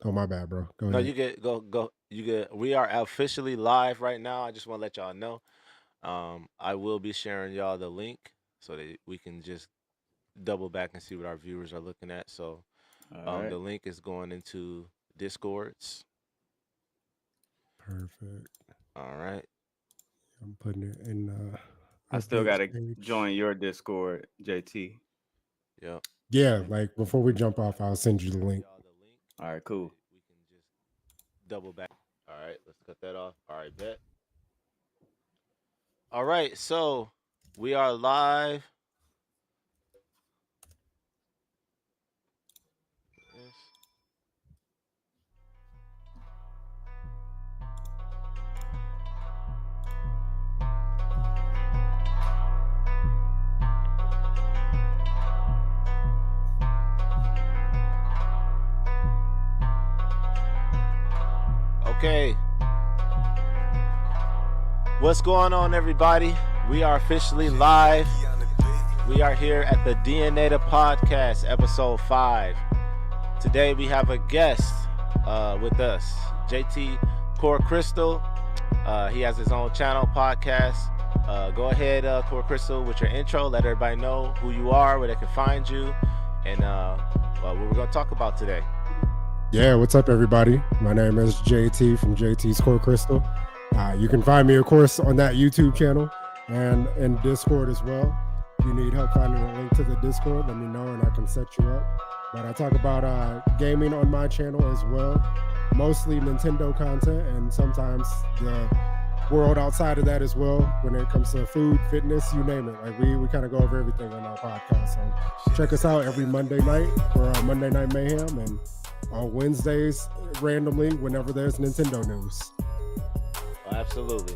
Oh, my bad, bro. Go No, ahead. you get go. You get. We are officially live right now. I just want to let y'all know. I will be sharing y'all the link so that we can just double back and see what our viewers are looking at. So, All right. the link is going into Discords. Perfect. All right. I'm putting it in I still updates gotta page. join your Discord, JT. Yep. Yeah, like before we jump off, I'll send you the Sharing link. y'all the link All right, so cool. that we can just double back. All right. Let's cut that off. All right. Bet. All right. So we are live. Yes. Okay. What's going on, everybody? We are officially live. We are here at the D.N.ATA podcast, episode 5. Today we have a guest with us, JT COREXREPLAY. He has his own channel, podcast. Go ahead, COREXREPLAY, with your intro. Let everybody know who you are, where they can find you, and what we're going to talk about today. Yeah, what's up, everybody? My name is JT from JT's Core Crystal. You can find me, of course, on that YouTube channel and in Discord as well. If you need help finding a link to the Discord, let me know and I can set you up. But I talk about gaming on my channel as well, mostly Nintendo content and sometimes the world outside of that as well when it comes to food, fitness, you name it. Like we kind of go over everything on our podcast. So check us out every Monday night for our Monday Night Mayhem and on Wednesdays randomly whenever there's Nintendo news. Oh, absolutely.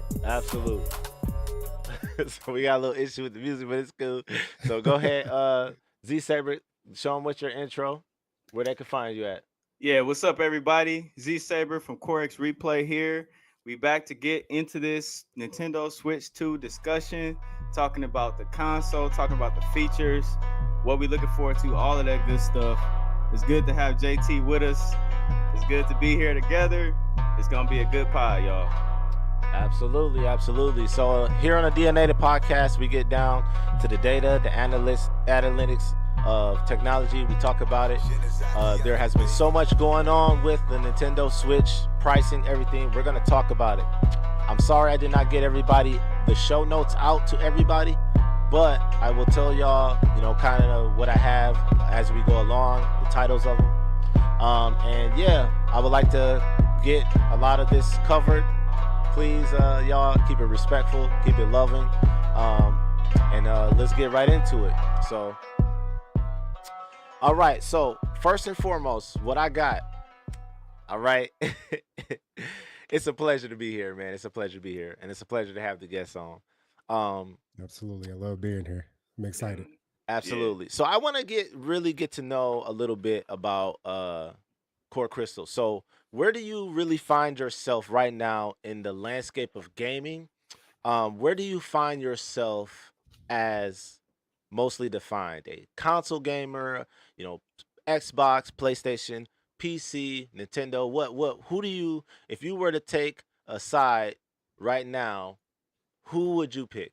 So we got a little issue with the music, but it's cool. So go ahead, Z Saber, show them what your intro, where they can find you at. Yeah, what's up, everybody? Z Saber from COREXREPLAY here. We back to get into this Nintendo Switch 2 discussion, talking about the console, talking about the features, what we looking forward to, all of that good stuff. It's good to have JT with us. It's good to be here together. It's gonna be a good pod, y'all. Absolutely. So here on the D.N.ATA podcast, we get down to the data, the analytics of technology. We talk about it. There has been so much going on with the Nintendo Switch, pricing, everything. We're going to talk about it. I'm sorry I did not get everybody, the show notes out to everybody, but I will tell y'all, kind of what I have as we go along, the titles of them. And yeah, I would like to get a lot of this covered. Please, y'all, keep it respectful, keep it loving, and let's get right into it. So, all right. So, first and foremost, what I got. All right. It's a pleasure to be here, man. It's a pleasure to be here, and it's a pleasure to have the guests on. Absolutely. I love being here. I'm excited. Absolutely. Yeah. So, I want to really get to know a little bit about COREXREPLAY. So, where do you really find yourself right now in the landscape of gaming? Where do you find yourself as mostly defined? A console gamer, Xbox, PlayStation, PC, Nintendo. Who do you, if you were to take a side right now, who would you pick?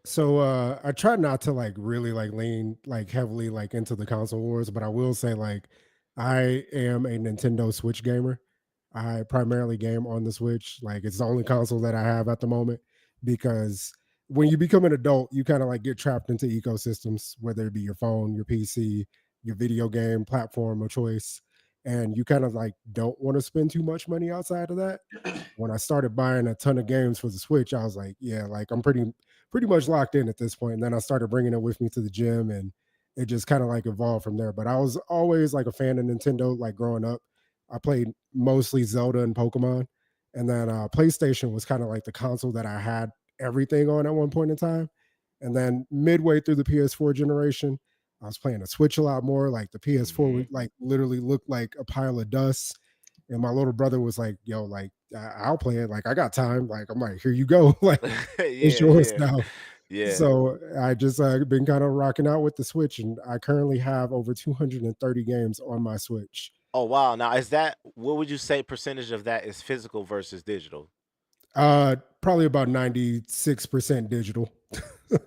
So I try not to like really like lean like heavily like into the console wars, but I will say like I am a Nintendo Switch gamer. I primarily game on the Switch. Like it's the only console that I have at the moment because when you become an adult, you kind of like get trapped into ecosystems, whether it be your phone, your PC, your video game platform of choice. And you kind of like don't want to spend too much money outside of that. When I started buying a ton of games for the Switch, I was like, yeah, like I'm pretty much locked in at this point. And then I started bringing it with me to the gym and it just kind of like evolved from there. But I was always like a fan of Nintendo, like growing up. I played mostly Zelda and Pokemon. And then PlayStation was kind of like the console that I had everything on at one point in time. And then midway through the PS4 generation, I was playing the Switch a lot more. Like the PS4 would like literally look like a pile of dust. And my little brother was like, yo, like, I'll play it. Like, I got time. Like, I'm like, here you go. Like, it's yours now. Yeah. So I just been kind of rocking out with the Switch. And I currently have over 230 games on my Switch. Oh wow. Now is that what would you say percentage of that is physical versus digital? Probably about 96% digital.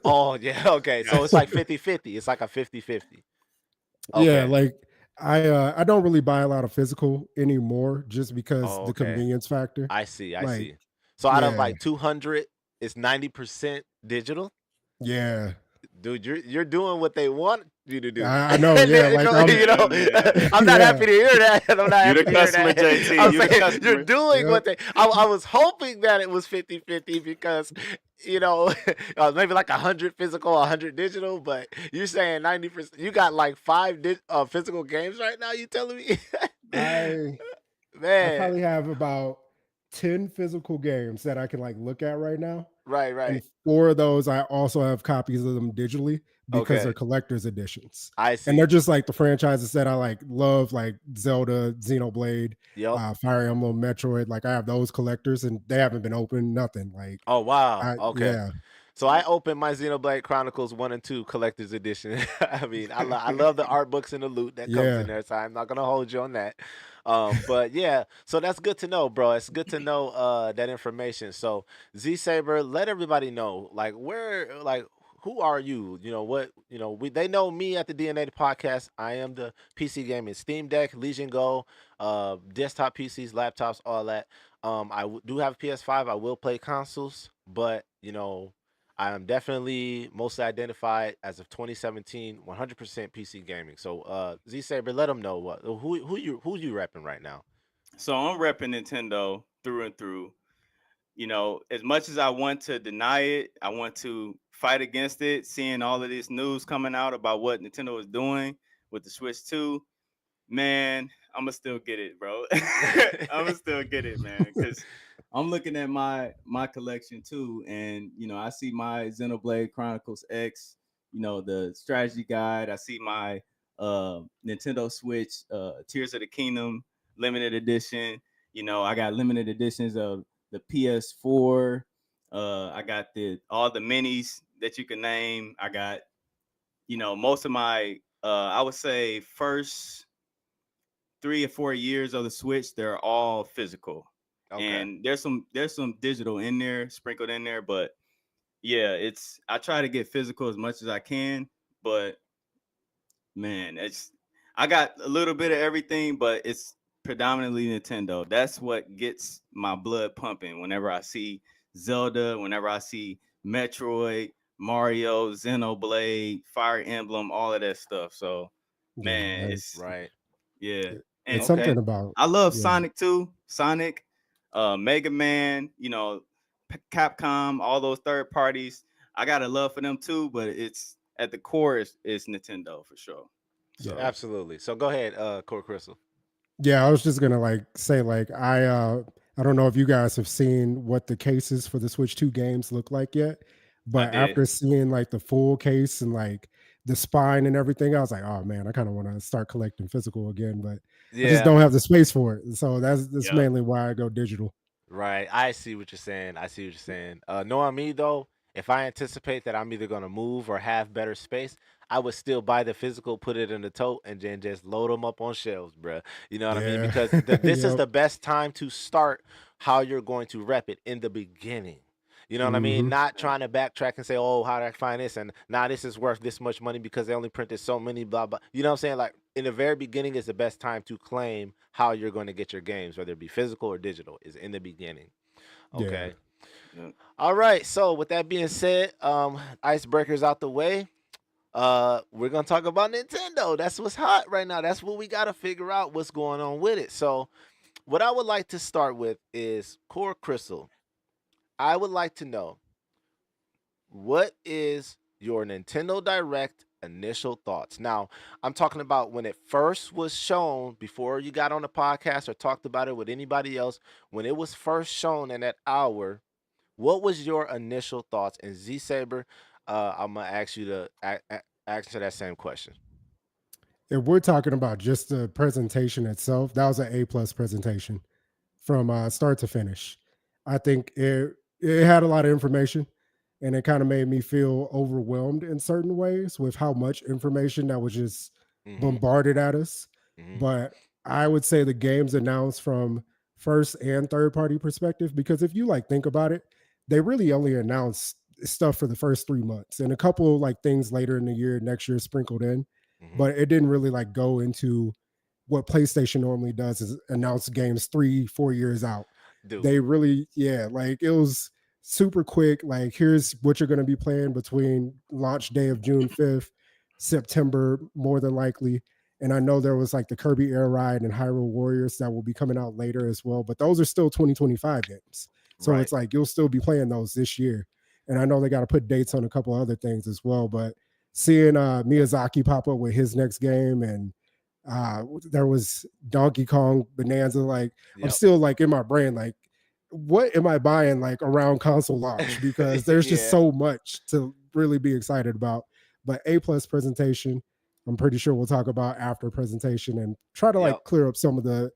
Oh yeah, okay. So it's Gotcha. like 50-50. It's like a 50-50. Yeah, Okay. like I don't really buy a lot of physical anymore just because Oh, the okay. convenience factor. I see, I Like, see. So out of yeah, like 200, it's 90% digital? yeah. Dude, you're doing what they want you to do. I know, yeah. Like I'm You know, Yeah, man. I'm not yeah, happy to hear that. I'm not You happy the to hear customer, that. JT. I'm You the saying you're customer. doing yep. what they. I was hoping that it was 50-50 because you know maybe like 100 physical, 100 digital. But you're saying 90%. You got like physical games right now. You telling me, I I man? probably have about 10 physical games that I can like look at right now. Right, And right. 4 of those, I also have copies of them digitally because they're Okay, collector's editions. I And they're see. just like the franchises that I like love, like Zelda, Xenoblade, Yep. Fire Emblem, Metroid. Like I have those collectors and they haven't been opened, nothing. Like Oh wow. I Okay. yeah, So I opened my Xenoblade Chronicles 1 and 2 collector's edition. I mean, I love the art books and the loot that comes in yeah, there, so I'm not gonna hold you on that. But yeah, so that's good to know, bro. It's good to know that information. So Z Saber, let everybody know, like where, like who are you? You know what? You know they know me at the D.N.ATA podcast. I am the PC gaming Steam Deck, Legion Go, desktop PCs, laptops, all that. Do have a PS5. I will play consoles, but you know I am definitely mostly identified as of 2017, 100% PC gaming. So, Z Saber, let them know who you repping right now. So I'm repping Nintendo through and through. As much as I want to deny it, I want to fight against it. Seeing all of this news coming out about what Nintendo is doing with the Switch 2, man, I'ma still get it, bro. I'ma still get it, man, because I'm looking at my collection too, and I see my Xenoblade Chronicles X, the strategy guide. I see my Nintendo Switch Tears of the Kingdom limited edition. I got limited editions of the PS4. I got all the minis that you can name. I got most of my I would say first 3 or 4 years of the Switch, they're all physical, Okay. and there's some digital in there, sprinkled in there, but yeah, I try to get physical as much as I can, but man, I got a little bit of everything, but it's predominantly Nintendo. That's what gets my blood pumping whenever I see Zelda, whenever I see Metroid, Mario, Xenoblade, Fire Emblem, all of that stuff. So, yeah. man, Like it's Right. yeah, it's and Okay. something about I love yeah. Sonic too. Sonic, Mega Man, Capcom, all those third parties. I got a love for them too, but it's at the core is Nintendo for sure. Yeah. So Absolutely. So go ahead, Core Crystal. Yeah, I was just gonna like say like I don't know if you guys have seen what the cases for the Switch 2 games look like yet, I but did. after seeing like the full case and like the spine and everything, I was like, oh man, I kind of want to start collecting physical again, but I just Yeah. don't have the space for it. So that's Yep. mainly why I go digital. Right. I see what you're saying. I see what you're saying. Knowing me though, if I anticipate that I'm either gonna move or have better space, I would still buy the physical, put it in the tote, and then just load them up on shelves, bruh. You know what I mean? Yeah. Because this is Yep. the best time to start how you're going to rep it in the beginning. You know what I mean? Hmm. Not trying to backtrack and say, "Oh, how did I find this?" and now this is worth this much money because they only printed so many, blah blah. You know what I'm saying? Like in the very beginning is the best time to claim how you're going to get your games, whether it be physical or digital. Is in the beginning. Yeah. Okay. Yep. All right. So with that being said, icebreakers out the way. We're gonna talk about Nintendo. That's what's hot right now. That's what we gotta figure out what's going on with it. So what I would like to start with is Core Crystal. I would like to know what is your Nintendo Direct initial thoughts. Now, I'm talking about when it first was shown before you got on the podcast or talked about it with anybody else. When it was first shown in that hour, what was your initial thoughts? And Z Saber, I'm gonna ask you to answer that same question. If we're talking about just the presentation itself, that was an A+ presentation from start to finish. I think it had a lot of information, and it kind of made me feel overwhelmed in certain ways with how much information that was just Mm-hmm. bombarded at us. Mm-hmm. But I would say the games announced from first and third party perspective, because if you like think about it, they really only announced stuff for the first 3 months and a couple like things later in the year, next year sprinkled in, Hmm. but it didn't really like go into what PlayStation normally does is announce games 3, 4 years out. Dude. They really, yeah, like it was super quick. Like, here's what you're going to be playing between launch day of June 5th, September, more than likely. And I know there was like the Kirby Air Ride and Hyrule Warriors that will be coming out later as well, but those are still 2025 games. So Right. it's like you'll still be playing those this year. And I know they got to put dates on a couple other things as well, but seeing Miyazaki pop up with his next game, and there was Donkey Kong Bonanza. Like, I'm Yep. still like in my brain, like, what am I buying like around console launch? Because there's just Yeah. so much to really be excited about. But A plus presentation, I'm pretty sure we'll talk about after presentation and try to Yep. like clear up some of the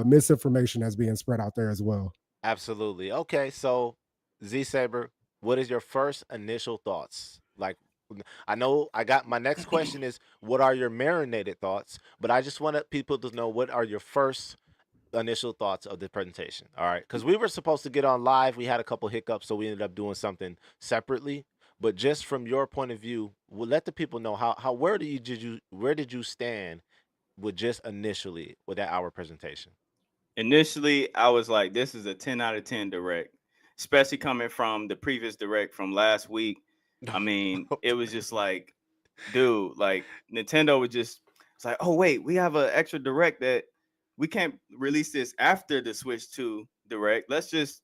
misinformation that's being spread out there as well. Absolutely. Okay, so Z Saber, what is your first initial thoughts? Like, I know I got my next question is what are your marinated thoughts? But I just wanted people to know what are your first initial thoughts of the presentation. All right, because we were supposed to get on live, we had a couple hiccups, so we ended up doing something separately. But just from your point of view, we'll let the people know how where did you stand with just initially with that hour presentation. Initially, I was like, this is a 10 out of 10 direct, especially coming from the previous direct from last week. I mean, it was just like, dude, like Nintendo was just, it's like, oh, wait, we have an extra direct that we can't release this after the Switch 2 direct. Let's just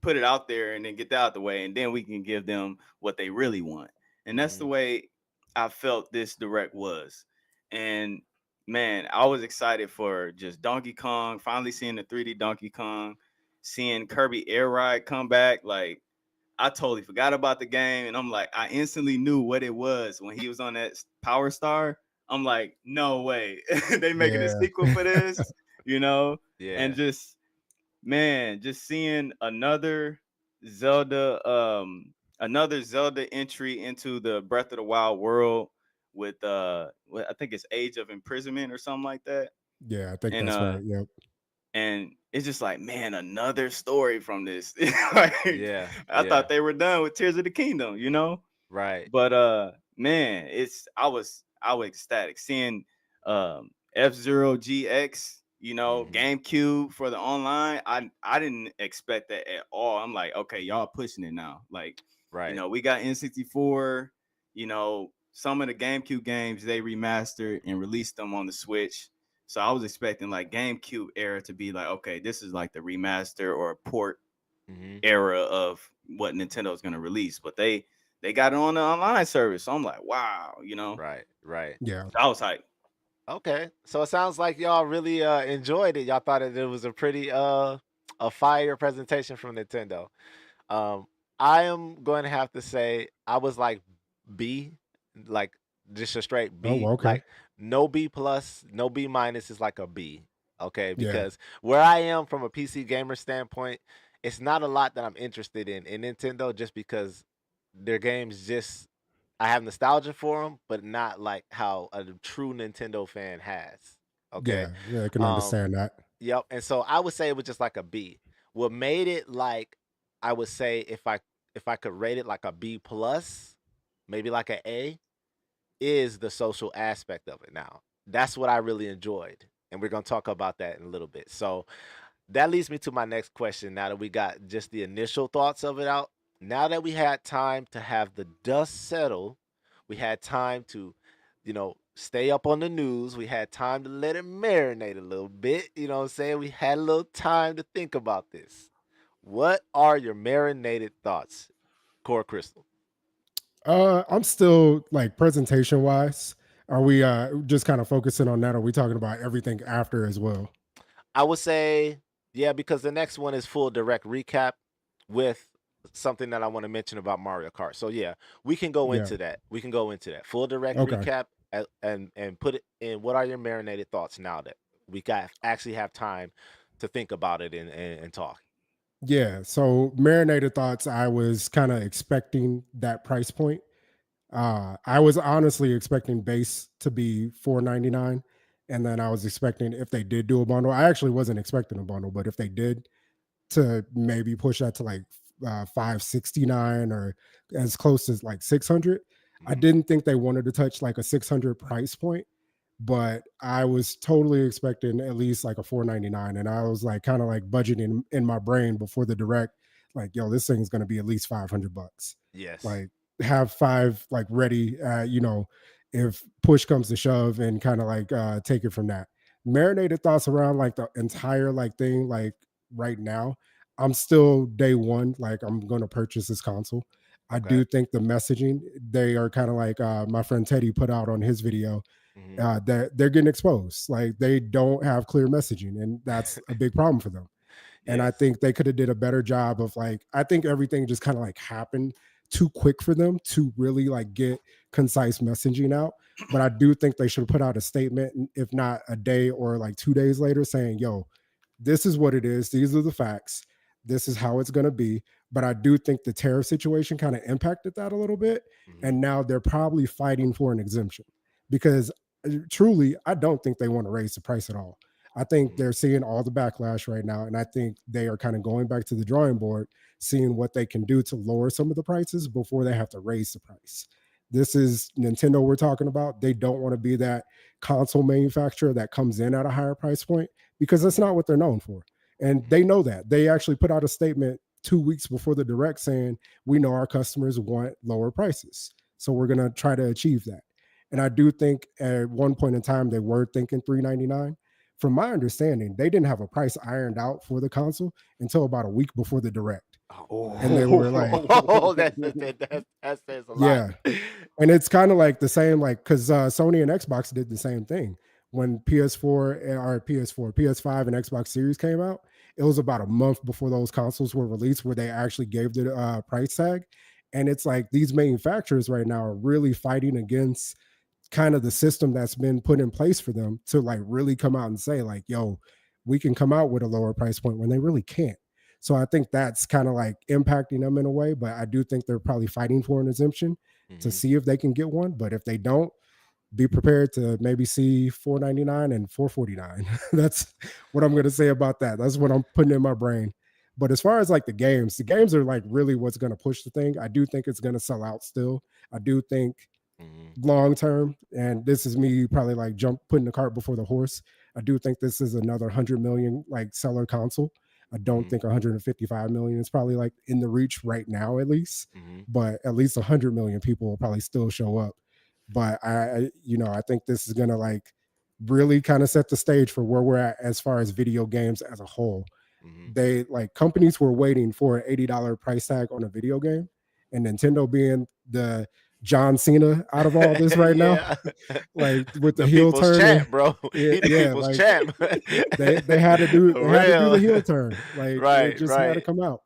put it out there and then get that out the way. And then we can give them what they really want. And that's the Hmm. way I felt this direct was. And man, I was excited for just Donkey Kong, finally seeing the 3D Donkey Kong, seeing Kirby Air Ride come back. Like, I totally forgot about the game. And I'm like, I instantly knew what it was when he was on that Power Star. I'm like, no way. They making a Yeah. sequel for this, you know? And Yeah. just, man, just seeing Zelda, another Zelda entry into the Breath of the Wild world with I think it's Age of Imprisonment or something like that. Yeah, I think And that's right. Yep. it's just like, man, another story from this. Like, Yeah. I Yeah. thought they were done with Tears of the Kingdom, you know? Right. But man, I was ecstatic seeing F-Zero GX, Hmm. GameCube for the online. I didn't expect that at all. I'm like, okay, y'all pushing it now. Like, Right. we got N64, some of the GameCube games they remastered and released them on the Switch. So I was expecting like GameCube era to be like, okay, this is like the remaster or port Hmm. era of what Nintendo is going to release, but they got it on the online service. So I'm like, wow, Right. Right. Yeah. I was hyped. Okay. So it sounds like y'all really enjoyed it. Y'all thought it was a pretty a fire presentation from Nintendo. Um I am going to have to say I was like B, like just a straight Oh, B, well, okay. like no B plus, no B minus is like a B. Okay, Yeah. because where I am from a PC gamer standpoint, it's not a lot that I'm interested in Nintendo just because their games just I have nostalgia for them, but not like how a true Nintendo fan has. Okay. Yeah. Yeah. I can Um, understand that. yep. And so I would say it was just like a B. What made it like I would say if I could rate it like a B plus, maybe like an A, is the social aspect of it now. That's what I really enjoyed. And we're gonna talk about that in a little bit. So that leads me to my next question. Now that we got just the initial thoughts of it out, now that we had time to have the dust settle, we had time to, stay up on the news. We had time to let it marinate a little bit. You know what I'm saying? We had a little time to think about this. What are your marinated thoughts, Core Crystal? I'm still like presentation wise. Are we just kind of focusing on that? Or are we talking about everything after as well? I would say, yeah, because the next one is full direct recap with something that I want to mention about Mario Kart. So yeah, we can go Yeah. into that. We can go into that full direct Okay. recap and put it in. What are your marinated thoughts now that we got actually have time to think about it and talk? Yeah. So marinated thoughts, I was kind of expecting that price point. I was honestly expecting base to be 499. And then I was expecting, if they did do a bundle, I actually wasn't expecting a bundle, but if they did, to maybe push that to like 569 or as close as like 600. I Mhm. didn't think they wanted to touch like a 600 price point, but I was totally expecting at least like a 499, and I was like kind of like budgeting in my brain before the direct, like, yo, this thing's going to be at least 500 bucks. Yes. Like, have five like ready, if push comes to shove, and kind of like take it from that. Marinated thoughts around like the entire like thing, like right now, I'm still day one, like I'm going to purchase this console. I Okay. do think the messaging, they are kind of like my friend Teddy put out on his video, Mhm. that they're getting exposed. Like, they don't have clear messaging, and that's a big problem for them. And I Yes. think they could have did a better job of, like, I think everything just kind of like happened too quick for them to really like get concise messaging out. But I do think they should have put out a statement, if not a day or like 2 days later, saying, yo, this is what it is, these are the facts, this is how it's going to be. But I do think the tariff situation kind of impacted that a little bit, Mhm. and now they're probably fighting for an exemption, because truly, I don't think they want to raise the price at all. I think Mhm. they're seeing all the backlash right now, and I think they are kind of going back to the drawing board, seeing what they can do to lower some of the prices before they have to raise the price. This is Nintendo we're talking about. They don't want to be that console manufacturer that comes in at a higher price point, because that's Mhm. not what they're known for. And Mhm. they know that. They actually put out a statement 2 weeks before the direct saying, we know our customers want lower prices. So we're going to try to achieve that. And I do think at one point in time they were thinking 399. From my understanding, they didn't have a price ironed out for the console until about a week before the direct. And they were like, Oh, that says a lot. yeah. And it's kind of like the same, like, because Sony and Xbox did the same thing when PS5 and Xbox Series came out. It was about a month before those consoles were released where they actually gave the price tag. And it's like these manufacturers right now are really fighting against kind of the system that's been put in place for them to like really come out and say, like, yo, we can come out with a lower price point, when they really can't. So I think that's kind of like impacting them in a way, but I do think they're probably fighting for an exemption to Mhm. see if they can get one. But if they don't, be prepared to maybe see 499 and 449. That's what I'm going to say about that. That's what I'm putting in my brain. But as far as like the games are like really what's going to push the thing. I do think it's going to sell out still. I do think Mhm. long term, and this is me probably like putting the cart before the horse. I do think this is another 100 million like seller console. I don't Mhm. think 155 million is probably like in the reach right now, at least. Mhm. But at least 100 million people will probably still show up. But I think this is gonna like really kind of set the stage for where we're at as far as video games as a whole. Mhm. They like companies were waiting for an $80 price tag on a video game, and Nintendo being the John Cena out of all this right now, Yeah. like with the The heel people's turn, champ, bro. yeah, He the yeah, people's like champ. they For had to do the real. heel turn. Like, it Right, just had to right. come out,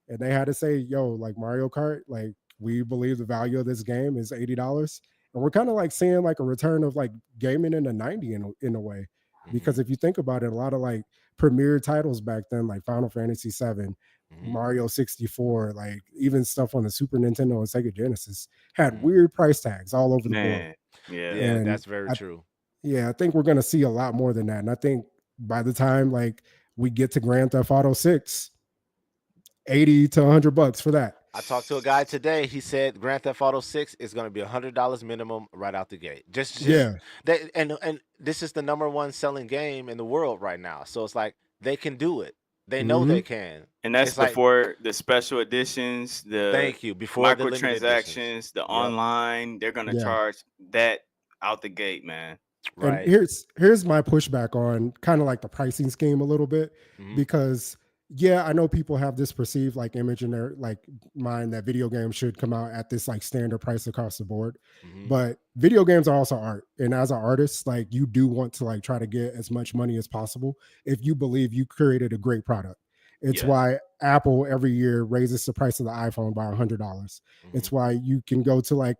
and they had to say, "Yo, like Mario Kart, like we believe the value of this game is $80." And we're kind of like seeing like a return of like gaming in the '90s in a way, because Mhm. if you think about it, a lot of like premier titles back then, like Final Fantasy VII, Mhm. Mario 64, like even stuff on the Super Nintendo and Sega Genesis had Mhm. weird price tags all over the board. Man, yeah. Yeah, And that's very I true. yeah, I think we're gonna see a lot more than that. And I think by the time like we get to Grand Theft Auto 6, 80 to $100 for that. I talked to a guy today. He said Grand Theft Auto 6 is going to be $100 minimum right out the gate. Just Yeah, that, and this is the number one selling game in the world right now. So it's like they can do it. They know hmm they can. And that's It's like before the special editions, the thank you before the limited editions. microtransactions, the Yep. online. They're gonna yeah. charge that out the gate, man. And Right. here's my pushback on kind of like the pricing scheme a little bit, Mhm. because yeah, I know people have this perceived like image in their like mind that video games should come out at this like standard price across the board. Mhm. But video games are also art. And as an artist, like you do want to like try to get as much money as possible if you believe you created a great product. It's Yeah. why Apple every year raises the price of the iPhone by $100. Mhm. It's why you can go to like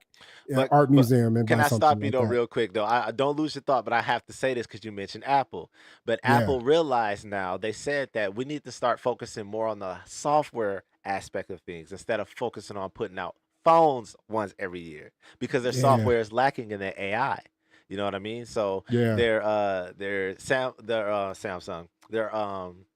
an art But museum and can buy I something stop you like though that. real quick though? I don't lose your thought, but I have to say this because you mentioned Apple. But Yeah. Apple realized now they said that we need to start focusing more on the software aspect of things instead of focusing on putting out phones once every year because their Yeah. software is lacking in their AI. You know what I mean? So Yeah. Samsung, their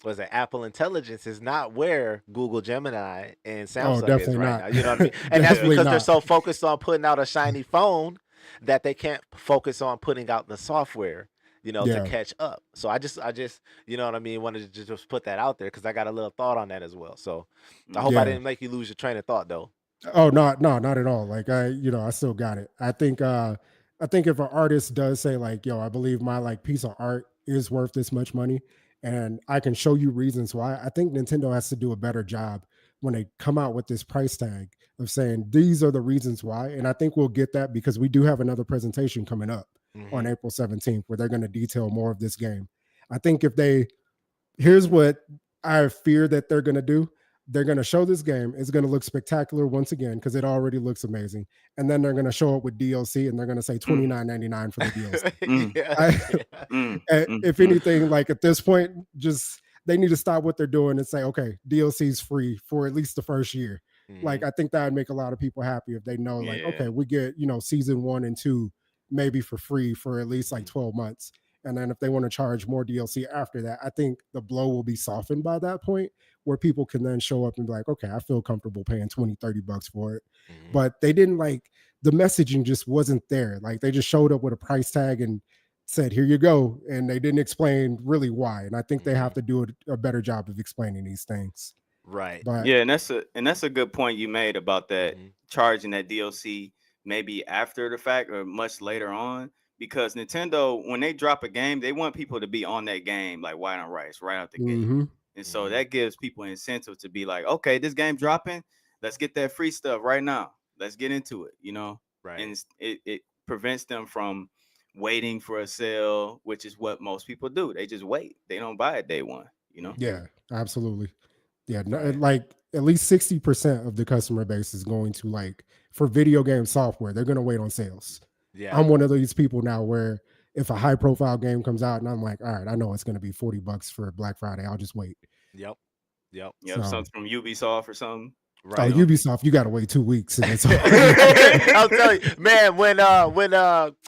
was it Apple Intelligence is not where Google Gemini and Oh, Samsung is definitely right not. now. You know what I mean? And that's Yeah. Definitely because they're not. so focused on putting out a shiny phone that they can't focus on putting out the software, to Yeah. catch up. So I just, you know what I mean, wanted to just put that out there because I got a little thought on that as well. So I hope I Yeah. didn't make you lose your train of thought though. Oh, no, not at all. Like I still got it. I think if an artist does say like, yo, I believe my like piece of art is worth this much money and I can show you reasons why, I think Nintendo has to do a better job when they come out with this price tag of saying these are the reasons why. And I think we'll get that because we do have another presentation coming up on Hmm. April 17th where they're going to detail more of this game. I think if they here's what I fear that they're going to do. They're going to show this game. It's going to look spectacular once again because it already looks amazing. And then they're going to show it with DLC and they're going to say Mm, $29.99 for the DLC. mm, Yeah, I, yeah. if mm. anything, like at this point, just they need to stop what they're doing and say, okay, DLC is free for at least the first year. Like Hmm. I think that would make a lot of people happy if they know, like, Yeah. okay, we get season 1 and 2 maybe for free for at least like Hmm. 12 months. And then if they want to charge more DLC after that, I think the blow will be softened by that point where people can then show up and be like, okay, I feel comfortable paying 20-30 bucks for it. Hmm. But they didn't like the messaging just wasn't there. Like they just showed up with a price tag and said, here you go. And they didn't explain really why. And I think they Hmm. have to do a better job of explaining these things. Right. But Yeah, and that's a good point you made about that Hmm. charging that DLC maybe after the fact or much later on. Because Nintendo, when they drop a game, they want people to be on that game like white on rice right out the gate. mhm, And so Hmm. that gives people incentive to be like, okay, this game dropping, let's get that free stuff right now. Let's get into it. And Right. it prevents them from waiting for a sale, which is what most people do. They just wait. They don't buy it day one. Hmm. yeah, absolutely. Yeah, Right. like at least 60% of the customer base is going to like for video game software, they're going to wait on sales. Yeah. I'm one of these people now where if a high profile game comes out and I'm like, all right, I know it's going to be 40 bucks for Black Friday, I'll just wait. Yep. Yep. Yep, So, something from Ubisoft or something. oh, Right. Ubisoft, you got to wait 2 weeks and it's already. I'll tell you, man. When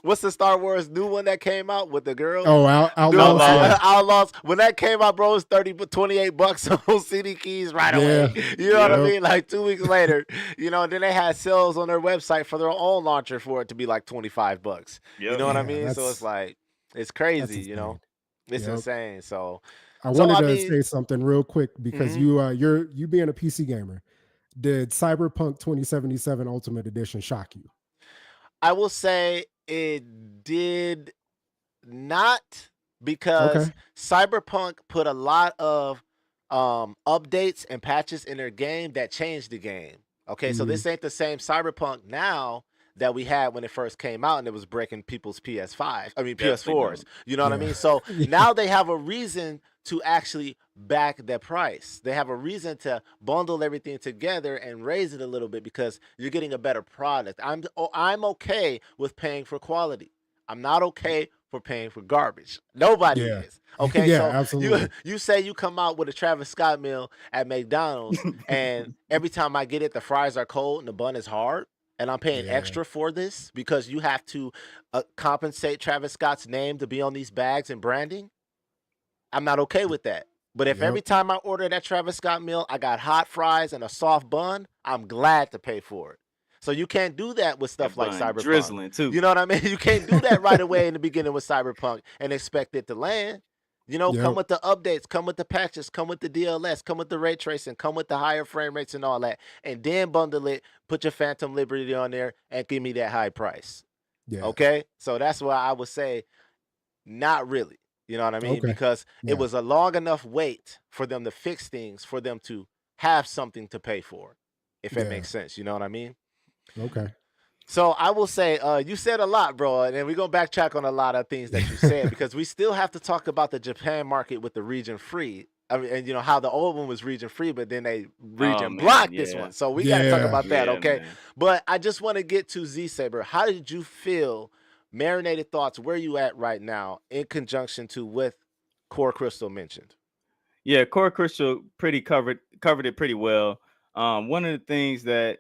what's the Star Wars new one that came out with the girl? Oh, Dude, Outlaws, Outlaws. yeah, Outlaws. When that came out, bro, it was 28 bucks on CD keys right away. yeah, You know what I Yep. yep, mean? Like 2 weeks later, then they had sales on their website for their own launcher for it to be like 25 bucks. You know Yep. what I yeah. mean? So it's like it's That's crazy. insane. It's Yep. insane. So I so wanted I to mean, say something real quick because mhm. you being a PC gamer, did Cyberpunk 2077 Ultimate Edition shock you? I will say it did not Okay. because Cyberpunk put a lot of updates and patches in their game that changed the game. Okay, so Mhm. this ain't the same Cyberpunk now that we had when it first came out and it was breaking people's PS5. I mean Definitely PS4s. don't. You know what I Yeah. mean? So Yeah. now they have a reason to actually back their price. They have a reason to bundle everything together and raise it a little bit because you're getting a better product. I'm okay with paying for quality. I'm not okay for paying for garbage. Nobody Yeah. is. Okay, Yeah, so you absolutely. you say you come out with a Travis Scott meal at McDonald's, and every time I get it, the fries are cold and the bun is hard, and I'm paying Yeah. extra for this because you have to compensate Travis Scott's name to be on these bags and branding. I'm not okay with that. But if Yep. every time I order that Travis Scott meal, I got hot fries and a soft bun, I'm glad to pay for it. So you can't do that with stuff That like bun Cyberpunk. drizzling too. You know what I mean? You can't do that right away in the beginning with Cyberpunk and expect it to land. Come Yep. with the updates, come with the patches, come with the DLS, come with the ray tracing, come with the higher frame rates and all that. And then bundle it, put your Phantom Liberty on there, and give me that high price. Yeah. Okay? So that's why I would say not really. You know what I mean? Okay. Because it Yeah. was a long enough wait for them to fix things, for them to have something to pay for, if it Yeah. makes sense. You know what I mean? Okay. So I will say, you said a lot, bro, and then we're gonna backtrack on a lot of things that you said because we still have to talk about the Japan market with the region free. I mean, and how the old one was region free, but then they Oh region man, blocked this yeah. one. So we got to talk Yeah. about that, Yeah, okay? man. But I just want to get to Z Saber. How did you feel? Marinated thoughts. Where you at right now in conjunction to with Core Crystal mentioned? Yeah, Core Crystal pretty covered it pretty well. One of the things that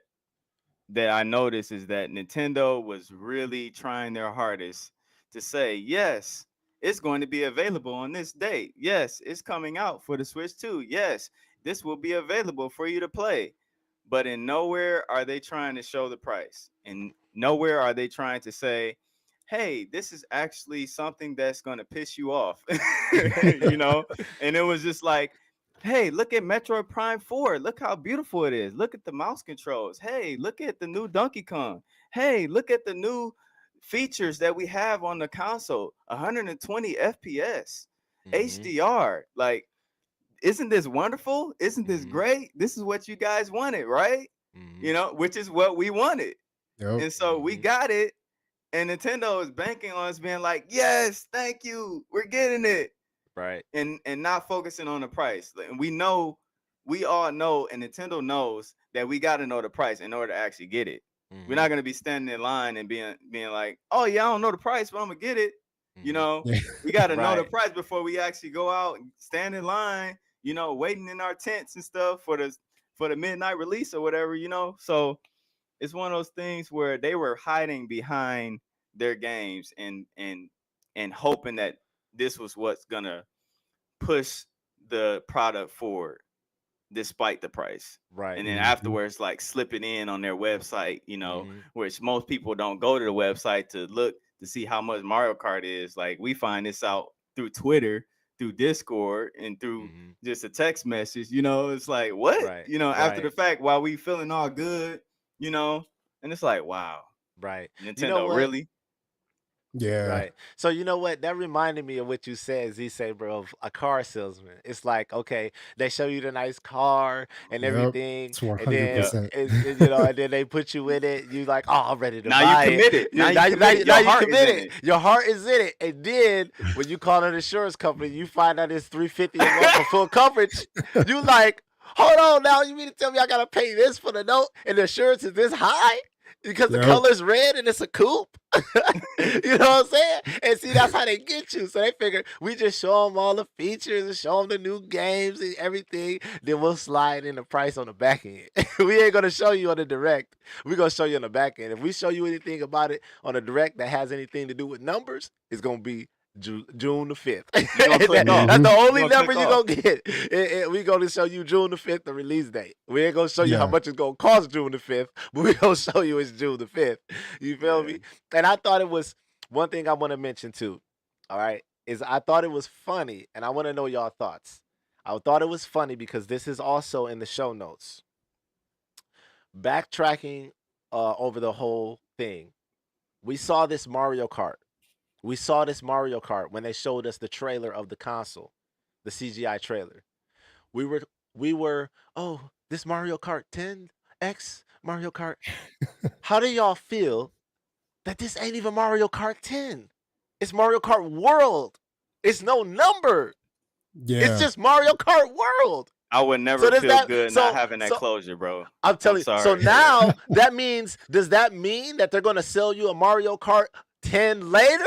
I noticed is that Nintendo was really trying their hardest to say, yes, it's going to be available on this date. Yes, it's coming out for the Switch 2. Yes, this will be available for you to play. But in nowhere are they trying to show the price. And nowhere are they trying to say, hey, this is actually something that's going to piss you off. you know? And it was just like, hey, look at Metroid Prime 4. Look how beautiful it is. Look at the mouse controls. Hey, look at the new Donkey Kong. Hey, look at the new features that we have on the console. 120 FPS, HDR. Like, isn't this wonderful? Isn't this great? This is what you guys wanted, right? You know, which is what we wanted. Yep. And so we got it. And Nintendo is banking on us being like, yes, thank you. We're getting it. Right. And not focusing on the price. And we all know, and Nintendo knows that we got to know the price in order to actually get it. We're not going to be standing in line and being like, oh yeah, I don't know the price, but I'm gonna get it. You know, Yeah. we got to know the Right. price before we actually go out and stand in line, you know, waiting in our tents and stuff for the midnight release or whatever, you know. So it's one of those things where they were hiding behind their games and hoping that this was what's gonna push the product forward despite the price. Right. And then Mhm. afterwards, like slip it in on their website, you know, which most people don't go to the website to look to see how much Mario Kart is. Like, we find this out through Twitter, through Discord, and through just a text message. You know, it's like, what? Right. You know, after Right. the fact, while we feeling all good, you know, and it's like, wow, Right. You know Nintendo what? really? Yeah. Right. So you know what? That reminded me of what you said, Z Saber, of a car salesman. It's like, okay, they show you the nice car and Yep. everything, It's and then 100%. you know, and then they put you in it. You like, oh, I'm ready to Now you buy it. committed. Now You, you committed. now Your you heart is in committed. it. Your heart is in it. And then when you call an insurance company, you find out it's $350 a month for full coverage. You like, hold on now. You mean to tell me I gotta pay this for the note and the insurance is this high? Because the Yep. color's red and it's a coupe. You know what I'm saying? And see, that's how they get you. So they figure we just show them all the features and show them the new games and everything. Then we'll slide in the price on the back end. We ain't going to show you on the direct. We're going to show you on the back end. If we show you anything about it on the direct that has anything to do with numbers, it's going to be June the 5th. You're gonna click off. That's the You're only gonna number click you're off. going to get. We're going to show you June the 5th, the release date. We ain't going to show you how Yeah. much it's going to cost June the 5th, but we're going to show you it's June the 5th. You feel me? And I thought it was one thing I want to mention too, all right, is I thought it was funny, and I want to know y'all thoughts. I thought it was funny because this is also in the show notes. Backtracking over the whole thing, we saw this Mario Kart. We saw this Mario Kart when they showed us the trailer of the console, the CGI trailer. We were, oh, this Mario Kart 10X Mario Kart. How do y'all feel that this ain't even Mario Kart 10? It's Mario Kart World. It's no number. Yeah. It's just Mario Kart World. I would never does feel that- good so- not having that so- closure, bro. I'm telling you. So sorry. now that means, does that mean that they're going to sell you a Mario Kart 10 later?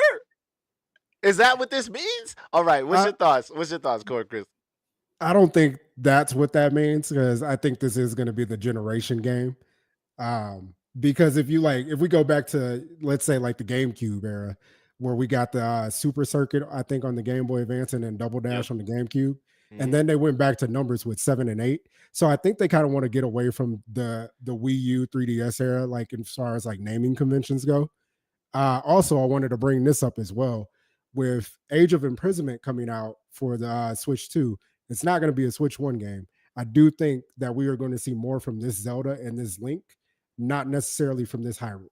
Is that what this means? All right. What's your thoughts? What's your thoughts, Corey Chris? I don't think that's what that means, because I think this is going to be the generation game. Because if we go back to, let's say, like the GameCube era, where we got the Super Circuit, I think, on the Game Boy Advance, and then Double Dash on the GameCube, and then they went back to numbers with 7 and 8. So I think they kind of want to get away from the Wii U 3DS era, like as far as like naming conventions go. Also, I wanted to bring this up as well. With Age of Imprisonment coming out for the Switch 2, it's not going to be a Switch 1 game. I do think that we are going to see more from this Zelda and this Link, not necessarily from this Hyrule.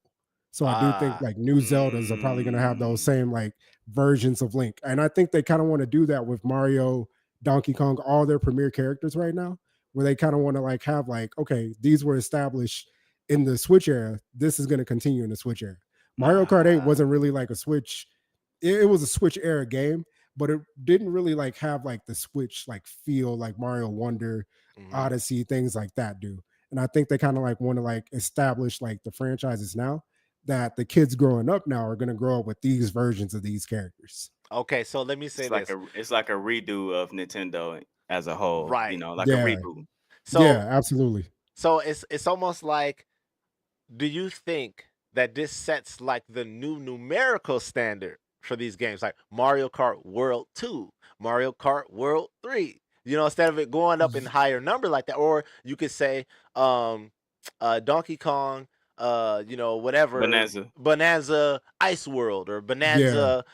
So I do think like new Zeldas are probably going to have those same like versions of Link. And I think they kind of want to do that with Mario, Donkey Kong, all their premier characters right now, where they kind of want to like have like, okay, these were established in the Switch era. This is going to continue in the Switch era. Mario Kart 8 wasn't really like a Switch. It was a Switch era game, but it didn't really like have like the Switch like feel like Mario Wonder, Odyssey, things like that do. And I think they kind of like want to like establish like the franchises now, that the kids growing up now are going to grow up with these versions of these characters. Okay, so let me say It's this. it's like a redo of Nintendo as a whole, Right. You know, like Yeah. a reboot. So, yeah, absolutely. So it's almost like, do you think that this sets like the new numerical standard for these games, like Mario Kart World 2, Mario Kart World 3. Instead of it going up in higher number like that, or you could say um, Donkey Kong, whatever, Bonanza. Bonanza Ice World or Yeah, Bonanza,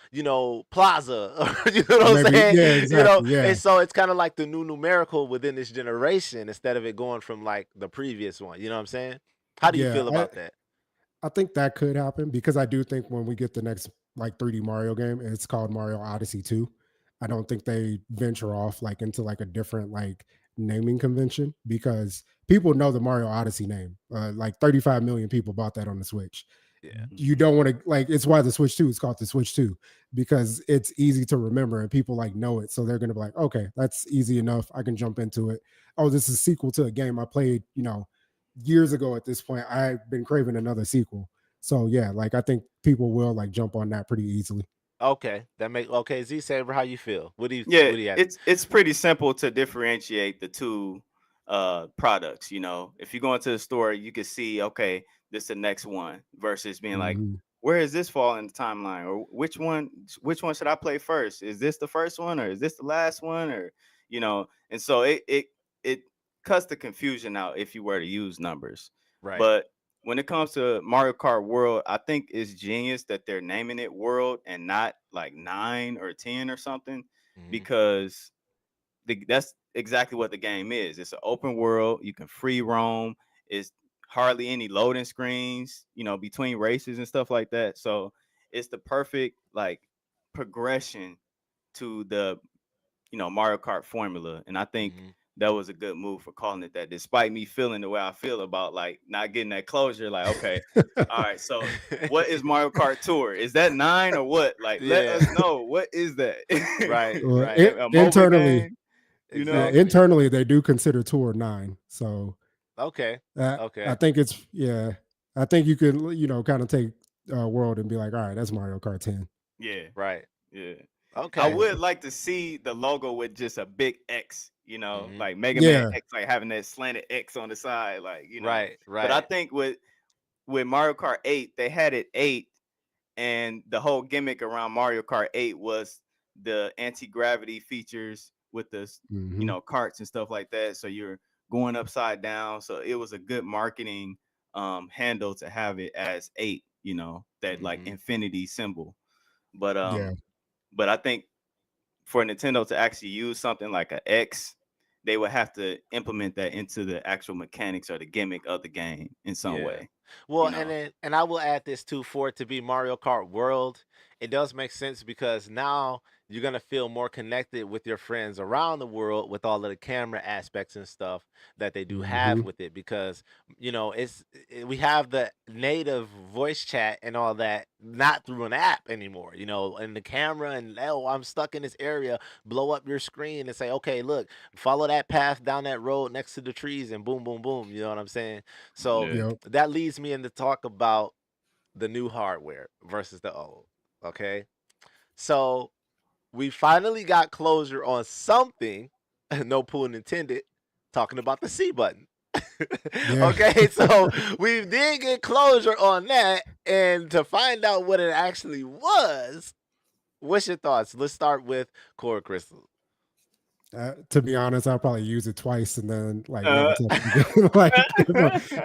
Plaza, or you know or what I'm maybe saying? yeah, exactly. And Yeah, so it's kind of like the new numerical within this generation instead of it going from like the previous one. You know what I'm saying? How do you yeah. feel about that? I think that could happen because I do think when we get the next like 3D Mario game, it's called Mario Odyssey 2. I don't think they venture off like into like a different like naming convention because people know the Mario Odyssey name. Like 35 million people bought that on the Switch. Yeah. You don't want to like it's why the Switch 2 is called the Switch 2 because it's easy to remember and people like know it. So they're gonna be like, okay, that's easy enough. I can jump into it. Oh, this is a sequel to a game I played, years ago at this point. I've been craving another sequel. So yeah, like I think people will like jump on that pretty easily. Okay, okay. Z Saber, how you feel? Yeah, What do you have? it's pretty simple to differentiate the two products. If you go into the store, you can see, okay, this is the next one versus being like, Mhm. where is this fall in the timeline, or which one should I play first? Is this the first one, or is this the last one, or and so it cuts the confusion out if you were to use numbers. Right. But when it comes to Mario Kart World, I think it's genius that they're naming it World and not like 9 or 10 or something, Hmm. because that's exactly what the game is. It's an open world. You can free roam. It's hardly any loading screens, between races and stuff like that. So it's the perfect like progression to the Mario Kart formula. And I think Hmm. that was a good move for calling it that, despite me feeling the way I feel about like not getting that closure. Like, okay, all right, so what is Mario Kart Tour? Is that 9 or what? Like, let Yeah. us know, what is that? Right. Well, Right. A mobile internally, game, you know? Exactly. internally they do consider Tour 9. So Okay. I Okay. think it's yeah. I think you could kind of take World and be like, all right, that's Mario Kart 10. Yeah, Right. yeah. I Okay. would like to see the logo with just a big X, Hmm. like Mega Man Yeah. X, like having that slanted X on the side, like. Right. But I Right. think with Mario Kart 8, they had it 8, and the whole gimmick around Mario Kart 8 was the anti-gravity features with the Hmm. carts and stuff like that. So you're going upside down. So it was a good marketing handle to have it as 8, that like Hmm. infinity symbol. But Yeah. I think for Nintendo to actually use something like an X, they would have to implement that into the actual mechanics or the gimmick of the game in some Yeah. way, Well, you know. and I will add this too, for it to be Mario Kart World. It does make sense because now you're gonna feel more connected with your friends around the world with all of the camera aspects and stuff that they do have Hmm. with it. Because we have the native voice chat and all that, not through an app anymore. And the camera, and oh, I'm stuck in this area. Blow up your screen and say, okay, look, follow that path down that road next to the trees, and boom, boom, boom. You know what I'm saying? So Yeah. Yep. that leads me into talk about the new hardware versus the old. Okay. So we finally got closure on something, no pun intended, talking about the C button. Yeah. Okay, so we did get closure on that. And to find out what it actually was, what's your thoughts? Let's start with Core Crystal. To be honest, I'll probably use it twice and then like never Uh, touch it again. Like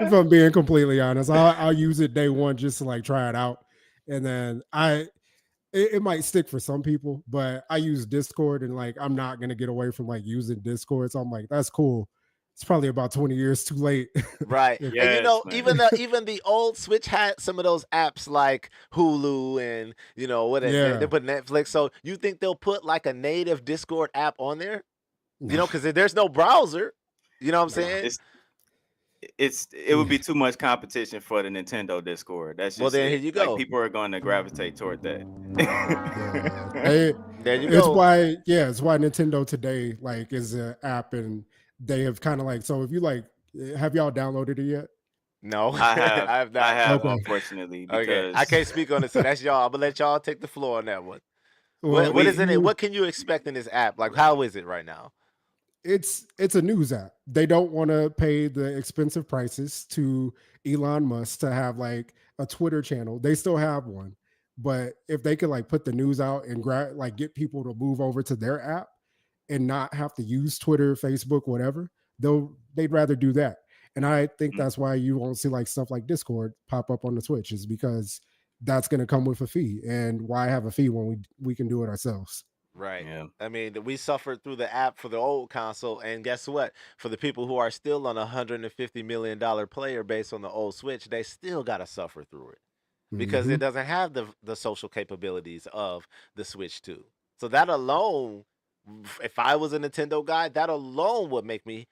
if I'm being completely honest, I'll use it day one just to like try it out, and then it might stick for some people, but I use Discord and like I'm not gonna get away from like using Discord. So I'm like, that's cool. It's probably about 20 years too late. Right. If- And yes, man. even the old Switch had some of those apps like Hulu and what they yeah. put Netflix. So you think they'll put like a native Discord app on there? Nah. Because there's no browser. You know what I'm Nah. saying? It would be too much competition for the Nintendo Discord. That's Well, just then here it. you Like, go. people are going to gravitate toward Yeah. that. There you It's go. why it's why Nintendo today like is an app and they have kind of like so if you like have y'all downloaded it yet? No, I have, I have not. Okay. unfortunately, Okay, I because can't speak on it, so that's y'all. I'm gonna let y'all take the floor on that one. Well, What if is in it? you What can you expect in this app? Like, how is it right now? it's a news app. They don't want to pay the expensive prices to Elon Musk to have like a Twitter channel. They still have one, But if they could like put the news out and like get people to move over to their app and not have to use Twitter, Facebook, whatever, they'd rather do that. And I think Mhm. that's why you won't see like stuff like Discord pop up on the Twitch, is because that's going to come with a fee. And why have a fee when we can do it ourselves? Right. Yeah. I mean, we suffered through the app for the old console, and guess what? For the people who are still on $150 million player base on the old Switch, they still got to suffer through it because Hmm. it doesn't have the social capabilities of the Switch 2. So that alone, if I was a Nintendo guy, that alone would make me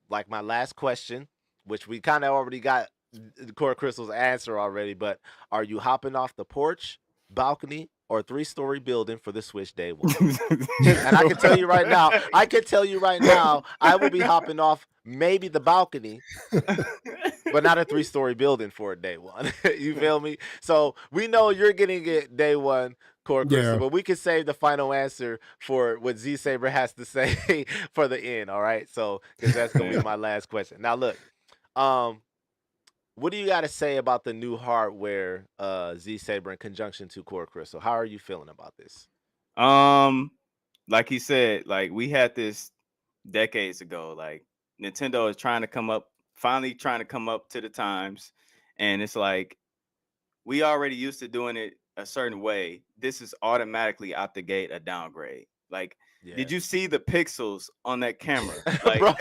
like my last question, which we kind of already got Core Crystal's answer already, but are you hopping off the porch, balcony, or three-story building for the Switch day one? And I can tell you right now, I will be hopping off maybe the balcony, but not a three-story building for a day one. You feel me? So we know you're getting it day one, Core Crystal, Yeah. but we can save the final answer for what Z Saber has to say for the end. All right, so because that's gonna be Yeah. my last question. Now look, um, what do you got to say about the new hardware, Z Saber, in conjunction to Core Crystal? How are you feeling about this? Um, like he said, like we had this decades ago. Like Nintendo is finally trying to come up to the times, and it's like we already used to doing it a certain way. This is automatically out the gate a downgrade. Like, did you Yes. see the pixels on that camera? Like, Bro,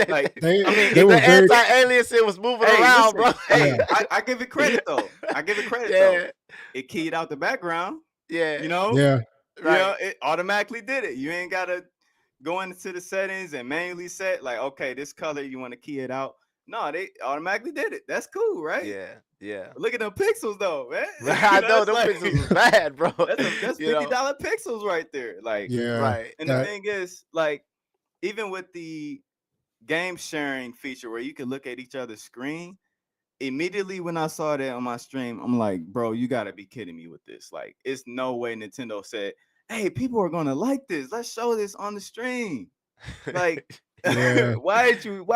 like They I mean, they the were very anti-aliasing was moving hey, around, listen, bro. hey, yeah, I give it credit though. I give it credit though. Yeah, It keyed out the background, yeah, you know, yeah, right. it automatically did it. You ain't gotta go into the settings and manually set like, okay, this color you want to key it out. No, they automatically did it. That's cool, right? Yeah, yeah. But look at them pixels though, man. I know That's them like pixels was bad, bro. that's You know, $50 pixels right there. Like, yeah. right, and the That right. thing is, like, even with the game sharing feature where you can look at each other's screen, immediately when I saw that on my stream, I'm like, bro, you gotta be kidding me with this. Like, it's no way Nintendo said, hey, people are gonna like this. Let's show this on the stream. Like, yeah. why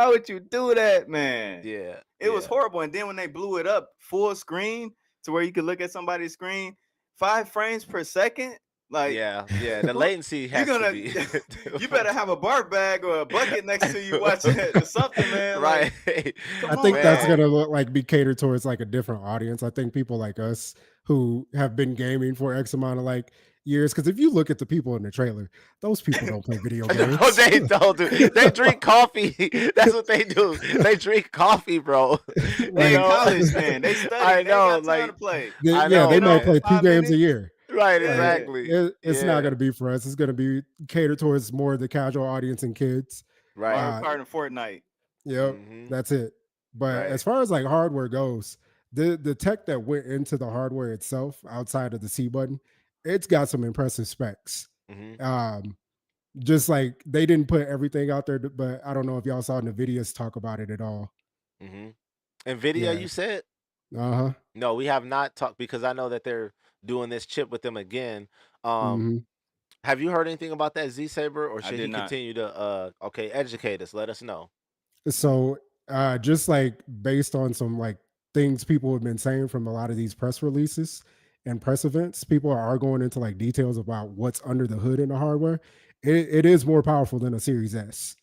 would you do that, man? Yeah, It was yeah, horrible. And then when they blew it up full screen to where you could look at somebody's screen, 5 frames per second, like yeah, yeah. The latency you're has to gonna be you better have a barf bag or a bucket next to you watching it or something, man. Like, right, I come on, think that's man. bro. gonna look like be catered towards like a different audience. I think people like us who have been gaming for X amount of like years. Because if you look at the people in the trailer, those people don't play video No, games. they don't do. They drink coffee. That's what they do. They drink coffee, bro. You They in like, know. college, man. They studying. I They ain't know. got time to Like, play. I yeah, they know, Get might on for man. play two five games a minutes. year. Right, Like Yeah. exactly. it's not Yeah. gonna be for us. It's gonna be catered towards more the casual audience and kids. Right. Mario Uh, Kart and Fortnite. Yep, Mm-hmm. that's it. But Right. as far as like hardware goes, the tech that went into the hardware itself outside of the C button, it's got some impressive specs. Mm-hmm. Um, just like they didn't put everything out there, but I don't know if y'all saw Nvidia's talk about it at all. Mm-hmm. Nvidia, Yeah. you said? Uh-huh. No, we have not talked because I know that they're doing this chip with them again. Um, Hmm. have you heard anything about that, Z Saber, or I should he did not. continue to okay, educate us, let us know. So just like based on some like things people have been saying from a lot of these press releases and press events, people are going into like details about what's under the hood in the hardware. It is more powerful than a Series S.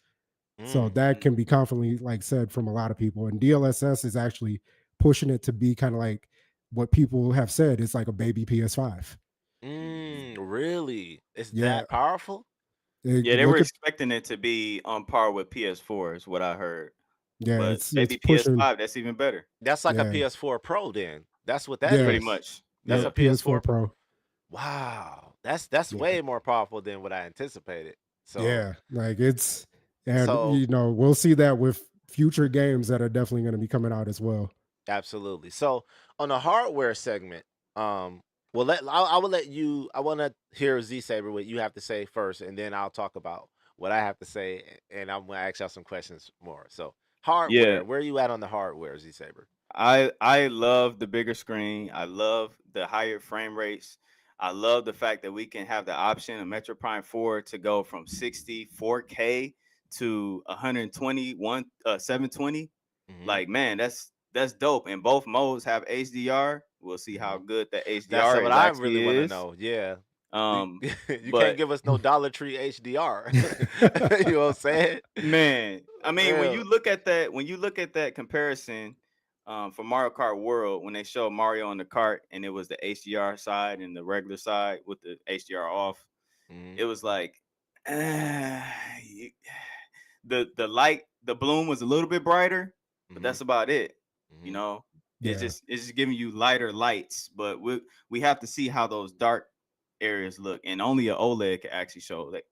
So Mm, that can be confidently like said from a lot of people. And DLSS is actually pushing it to be kind of like what people have said is like a baby PS5. really? It's Yeah. that powerful? Yeah, they were Look at expecting it to be on par with PS4, is what I heard. yeah, But it's maybe pushing. PS5, that's even better. That's like a Yeah. PS4 Pro then. That's what that Yeah. Pretty is. much. That's a Yeah. Yep. PS4 PS4 Pro. Pro. Wow. That's Yeah. way more powerful than what I anticipated. So Yeah. Like it's and so we'll see that with future games that are definitely going to be coming out as well. absolutely. So on the hardware segment, well I will let you I want to hear Z Saber what you have to say first, and then I'll talk about what I have to say, and I'm gonna ask y'all some questions more. So Yeah. hardware, where are you at on the hardware, Z Saber? I love the bigger screen. I love the higher frame rates. I love the fact that we can have the option of Metro Prime 4 to go from 60 4K to 120 720. Mm-hmm. Like, man, that's dope. And both modes have HDR. We'll see how Mhm. good the That's HDR what is I really actually want to is. know. Yeah. Um, You can't but give us no Dollar Tree HDR. You know what I'm saying? man, I mean, Yeah. when you look at that comparison, for Mario Kart World, when they showed Mario on the kart and it was the HDR side and the regular side with the HDR off, Mhm. it was like, uh, you- the bloom was a little bit brighter, but Mhm. that's about it. You Mhm. know, Yeah. it's just giving you lighter lights, but we have to see how those dark areas look, and only an OLED can actually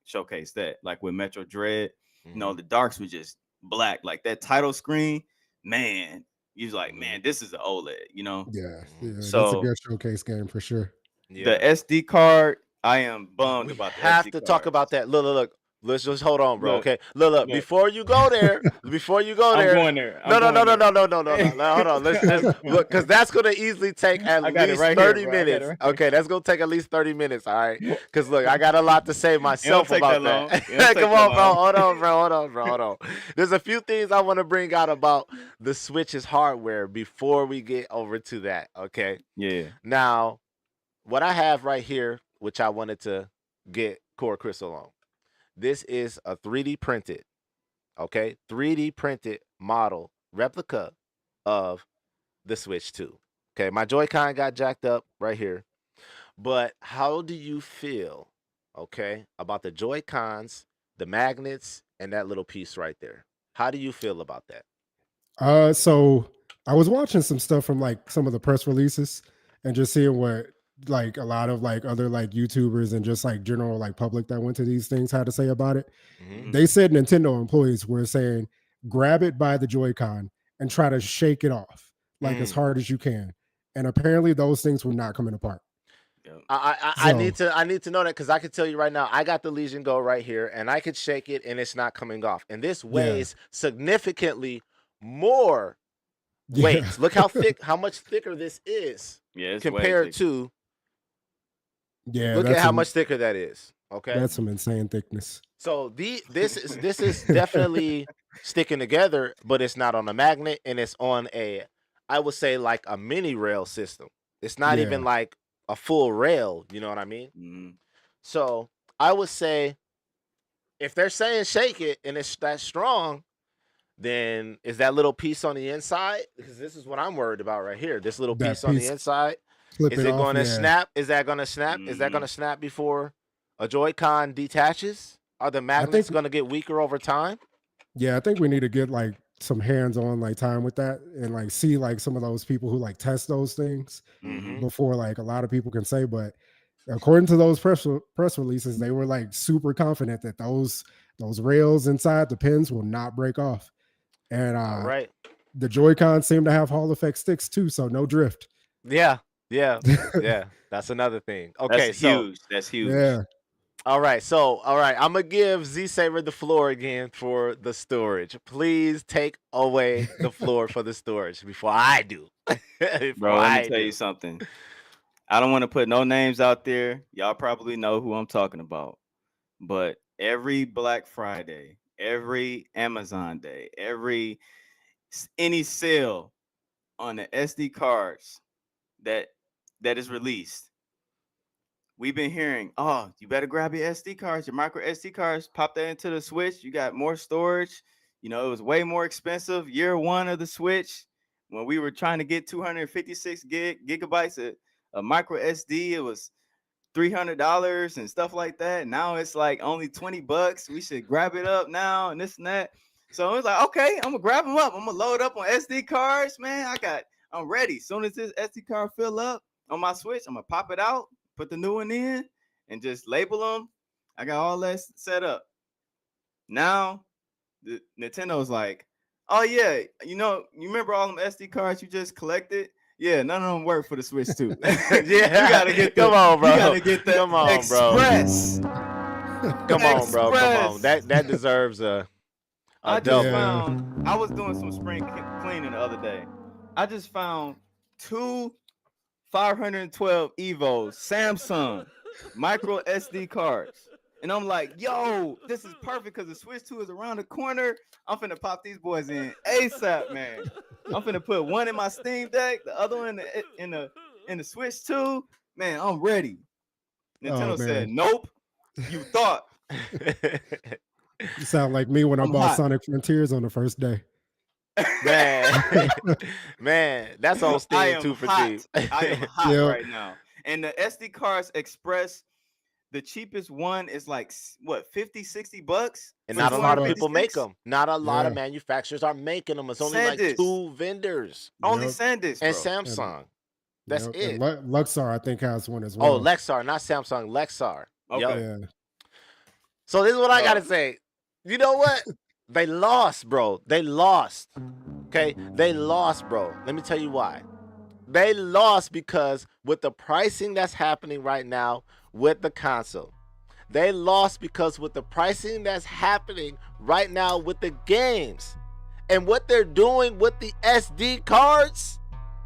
showcase that. Like with Metro Dread, Mhm. the darks were just black. Like that title screen, man, you was like, Mhm. man, this is an OLED. Yeah. Mhm. Yeah. That's a So good showcase game for sure. the Yeah. SD card, I am bummed We about the have SD to talk cards. about that. Look. Let's just hold on, bro. Look, Okay. Look. look. Before you go there, I'm going there. No, I'm no, no, going no, there. no, no, no, no, no. Now, hold on. Let's I'm just going look, because there. that's gonna easily take at I got it least right here, 30 bro. I got it minutes. right here. Okay, that's gonna take at least 30 minutes. All right. Because look, I got a lot to say It don't myself take that about long. that. It don't take Come that on, bro. long. Hold on. There's a few things I want to bring out about the Switch's hardware before we get over to that. Okay. Yeah. Now, what I have right here, which I wanted to get Core Crystal on. This is a 3D printed, okay, 3D printed model replica of the Switch 2. Okay, my Joy-Con got jacked up right here. But how do you feel, okay, about the Joy-Cons, the magnets, and that little piece right there? How do you feel about that? So I was watching some stuff from like some of the press releases and just seeing what like a lot of like other like YouTubers and just like general like public that went to these things had to say about it. Mm-hmm. Mhm. They said Nintendo employees were saying grab it by the Joy-Con and try to shake it off like as Mm. hard as you can. And apparently those things were not coming apart. Yep. I So need to know that because I can tell you right now, I got the Legion Go right here, and I could shake it, and it's not coming off. And this yeah, weighs significantly more yeah, weight. Look how thick, how much thicker this is Yeah, it's way compared thick. to. yeah. Look at how much thicker that is. Okay, That's some insane thickness. so this is definitely sticking together, but it's not on a magnet, and it's on a, I would say, like a mini rail system. It's not even Yeah, like a full rail. You know what I mean? Mhm. So I would say if they're saying shake it and it's that strong, then is that little piece on the inside? Because this is what I'm worried about right here. This little that piece on the piece, inside. flip Is it it off. going to Yeah, snap? Is that going to snap? Is that going to Mhm. snap before a Joy-Con detaches? Are the I think magnets going to get weaker over time? Yeah, I think we need to get like some hands-on like time with that and like see like some of those people who like test those things Mm-hmm. Mhm. before like a lot of people can say. But according to those press releases, they were like super confident that those rails inside the pins will not break off. And All right. the Joy-Con seem to have Hall effect sticks too, so no drift. Yeah. Yeah. Yeah. That's another thing. That's Okay. So, huge. That's huge. Yeah. all right. So, all right. I'm going to give Z Saber the floor again for the storage. Please take away the floor for the storage before I do. Before Bro, let me I tell you do. something. I don't want to put no names out there. Y'all probably know who I'm talking about. But every Black Friday, every Amazon Day, any sale on the SD cards that that is released, we've been hearing, oh, you better grab your SD cards, your micro SD cards, pop that into the Switch. You got more storage. You know, it was way more expensive year one of the Switch when we were trying to get 256 gigabytes of micro SD. It was $300 and stuff like that. Now it's like only $20. We should grab it up now and this and that. So it was like, okay, I'm gonna grab them up. I'm gonna load up on SD cards, man. I'm ready. Soon as this SD card fill up on my Switch, I'm gonna pop it out, put the new one in, and just label them. I got all that set up. Now the Nintendo's like, oh yeah, you remember all them SD cards you just collected? Yeah, none of them work for the Switch too. Yeah. You gotta get Come on, bro. You gotta get the Come on, bro. Express. Come on, bro. Come on. Express. That deserves a I just double. Yeah. found. I was doing some spring cleaning the other day. I just found two 512 Evos Samsung micro SD cards. And I'm like, yo, this is perfect because the Switch 2 is around the corner. I'm finna pop these boys in ASAP, man. I'm finna put one in my Steam Deck, the other one in the Switch 2. Man, I'm ready. Oh Nintendo said, man, nope. You thought. you sound like me when I I'm bought hot. Sonic Frontiers on the first day. Man, man, that's on I Steam am too for cheap. hot. I am hot Yeah, right now. And the SD cards Express, the cheapest one is like what, 50, $60 And for not a lot of $60. people make 256? them. Not a lot of Yeah, manufacturers are making them. It's only like SanDisk. two vendors Only yep, SanDisk, and bro. and Samsung. That's yep, and it. Luxor I think has one as Oh, well. Lexar, not Samsung, Lexar. Yep. Okay. Yeah, So this is what I Uh, gotta say. You know what? They lost, bro. They lost. Okay? They lost, bro. Let me tell you why. They lost because with the pricing that's happening right now with the console, they lost because with the pricing that's happening right now with the games and what they're doing with the SD cards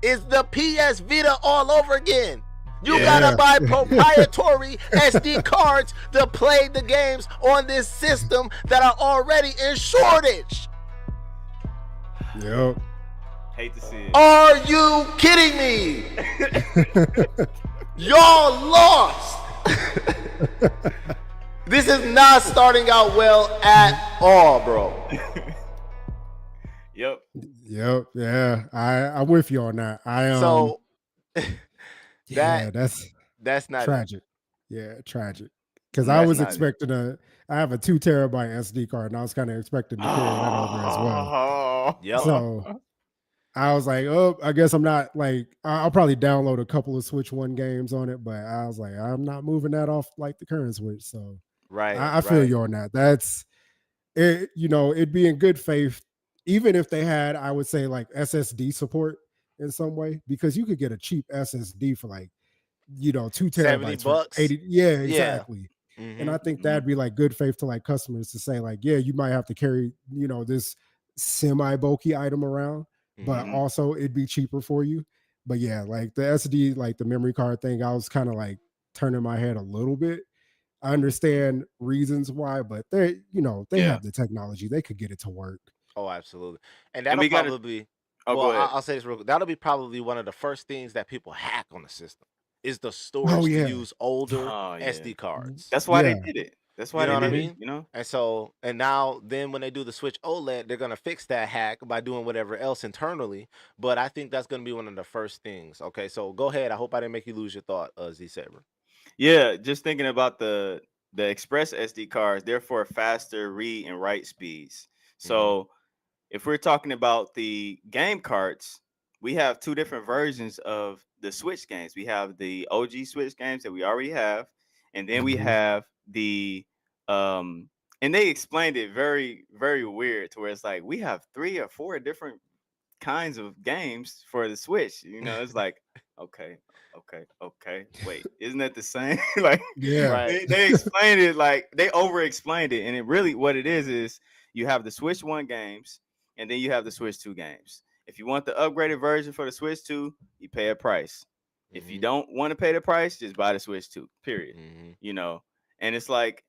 is the PS Vita all over again. You yeah. gotta yeah, buy proprietary SD cards to play the games on this system that are already in shortage. yep. Hate to see it. Are you kidding me? Y'all lost. This is not starting out well at all, bro. Yep. Yep, yeah. I'm with you on that. So that Yeah, that's not it. tragic. Yeah, tragic. Because I That's was not it. expecting I have a 2 terabyte SD card, and I was kind of expecting to carry that over as well. Oh. Yep. So I was like, oh, I guess I'm not like I'll probably download a couple of Switch One games on it, but I was like, I'm not moving that off like the current Switch. So Right, I feel right. you on that. That's it. It'd be in good faith, even if they had, I would say, like SSD support in some way, because you could get a cheap SSD for like 70 2 terabytes for bucks. 80. Yeah, Yeah. exactly. And Mm-hmm. I think Mhm. that'd be like good faith to like customers to say like, yeah, you might have to carry this semi bulky item around, but Mm-hmm. Mhm. also it'd be cheaper for you. But yeah, like the SD, like the memory card thing, I was kind of like turning my head a little bit. I understand reasons why, but they Yeah. have the technology. They could get it to work. Oh, absolutely. And And that'll we gotta. probably, Oh, well, go ahead. I'll say this real quick. That'll be probably one of the first things that people hack on the system is the Oh storage to yeah. use older Oh yeah. SD cards. That's why they Yeah. did it. That's why You know they what I did Hmm. it. mean? You know. And so, and now, then when they do the Switch OLED, they're gonna fix that hack by doing whatever else internally. But I think that's gonna be one of the first things. Okay, so go ahead. I hope I didn't make you lose your thought, Z Saber. Yeah. Just thinking about the Express SD cards, they're for faster read and write speeds. Mm-hmm. So if we're talking about the game carts, we have two different versions of the Switch games. We have the OG Switch games that we already have, and then we Hmm. have the um and they explained it very, very weird to where it's like we have three or four different kinds of games for the Switch. It's like, okay, okay. Wait, isn't that the same? Like Yeah. Right. they explained it like they over explained it. And it really what it is you have the Switch 1 games and then you have the Switch 2 games. If you want the upgraded version for the Switch 2, you pay a price. If you Mm-hmm. don't want to pay the price, just buy the Switch 2. Period. Mm-hmm. You know, and it's like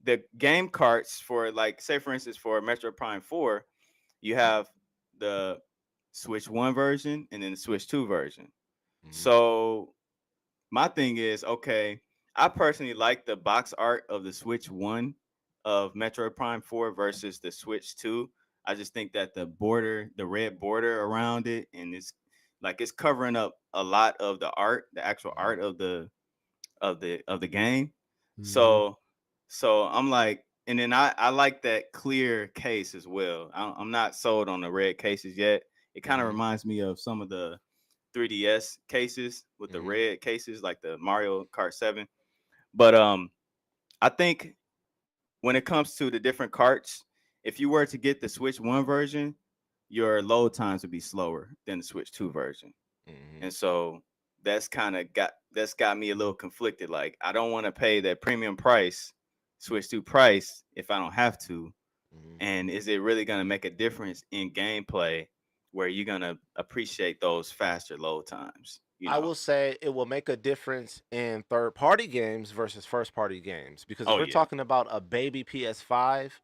the game carts for like say for instance for Metro Prime 4, you have the Switch 1 version and then the Switch 2 version. Mm-hmm. So my thing is, okay, I personally like the box art of the Switch 1 of Metro Prime 4 versus the Switch 2. I just think that the border, the red border around it, and it's covering up a lot of the art, the actual art of the game. Hmm. So I'm like, and then I like that clear case as well. I'm not sold on the red cases yet. It kind of Mm-hmm. reminds me of some of the 3DS cases with the Mm-hmm. red cases, like the Mario Kart 7. But I think when it comes to the different carts, if you were to get the Switch 1 version, your load times would be slower than the Switch 2 version. Mm-hmm. And so that's got me a little conflicted. Like I don't want to pay that premium price, Switch 2 price if I don't have to. Mm-hmm. And is it really going to make a difference in gameplay where you're going to appreciate those faster load times? You I know. will say it will make a difference in third-party games versus first-party games because if Oh we're yeah. talking about a baby PS5,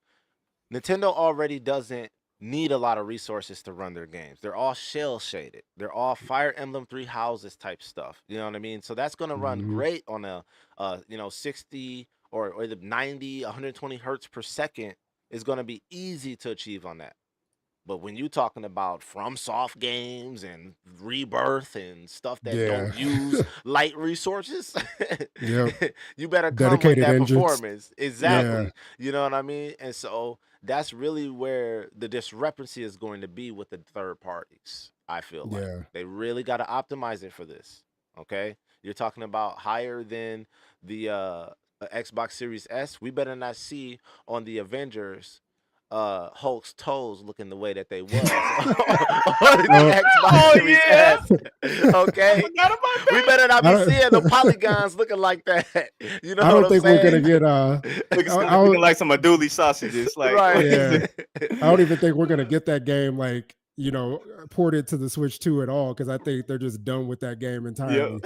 Nintendo already doesn't need a lot of resources to run their games. They're all shell shaded. They're all Fire Emblem Three Houses type stuff. You know what I mean? So that's gonna run Mhm. great on a 60 or the 90, 120 hertz per second is gonna be easy to achieve on that. But when you talking about from soft games and rebirth and stuff that Yeah. don't use light resources, Yep. you better come with Dedicated that engines. performance. Yeah. Exactly. You know what I mean? And so that's really where the discrepancy is going to be with the third parties. I feel like Yeah. they really got to optimize it for this. Okay. You're talking about higher than the Xbox Series S. We better not see on the Avengers Hulk's toes looking the way that they was on the Well, Xbox Oh Series yeah. S. I Okay, forgot about we that. better not I be don't seeing the polygons looking like that. You know I what don't I'm think we're gonna saying? get I Looking don't, like some Aduli sausages. Like what Right. is yeah. it? I don't even think we're gonna get that game like, ported to the Switch 2 at all because I think they're just done with that game Yep. entirely.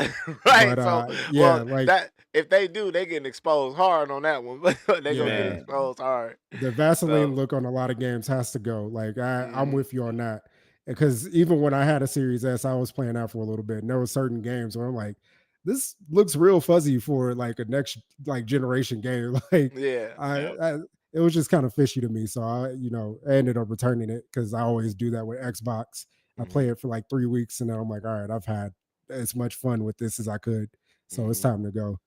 But Right. So, yeah, well, like that if they do, they getting exposed hard on that one. They gonna get yeah, Man. exposed hard. the Vaseline So, look on a lot of games has to go. Like I'm mhm, with you on that. Because even when I had a Series S, I was playing that for a little bit, and there were certain games where I'm like, this looks real fuzzy for like a next like generation game. Like yeah. Yep. I it was just kind of fishy to me. So I ended up returning it because I always do that with Xbox. I play Hmm. it for like 3 weeks, and then I'm like, all right, I've had as much fun with this as I could. So it's Hmm. time to go.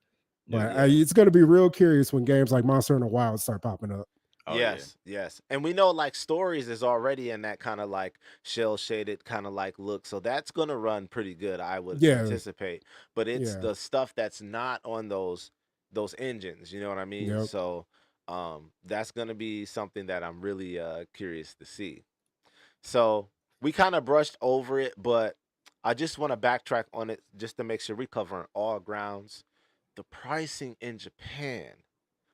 Yep. But Yeah. it's going to be real curious when games like Monster in the Wild start popping up. Oh yeah. Yes, yes. And we know like stories is already in that kind of like shell shaded kind of like look. So that's gonna run pretty good, I would Yeah, anticipate. But it's yeah, the stuff that's not on those engines, you know what I mean? yep. So that's gonna be something that I'm really curious to see. So we kind of brushed over it, but I just want to backtrack on it just to make sure we covering all grounds. The pricing in Japan.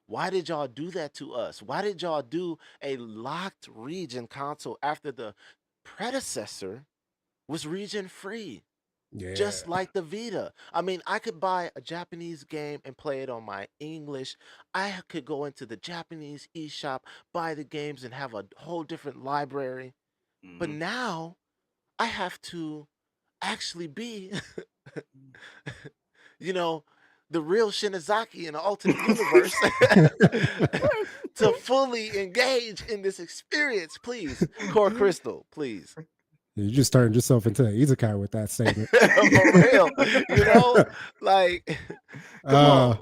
Why did y'all do that to us? Why did y'all do a locked region console after the predecessor was region free? Just Yeah. like the Vita. I mean, I could buy a Japanese game and play it on my English. I could go into the Japanese eShop, buy the games, and have a whole different library. But Hmm. now I have to actually be, you know, the real Shinazaki in the alternate universe to fully engage in this experience. Please, Core Crystal, please. You just turned yourself into an Izakai with that statement. For real, you know, like, come uh on.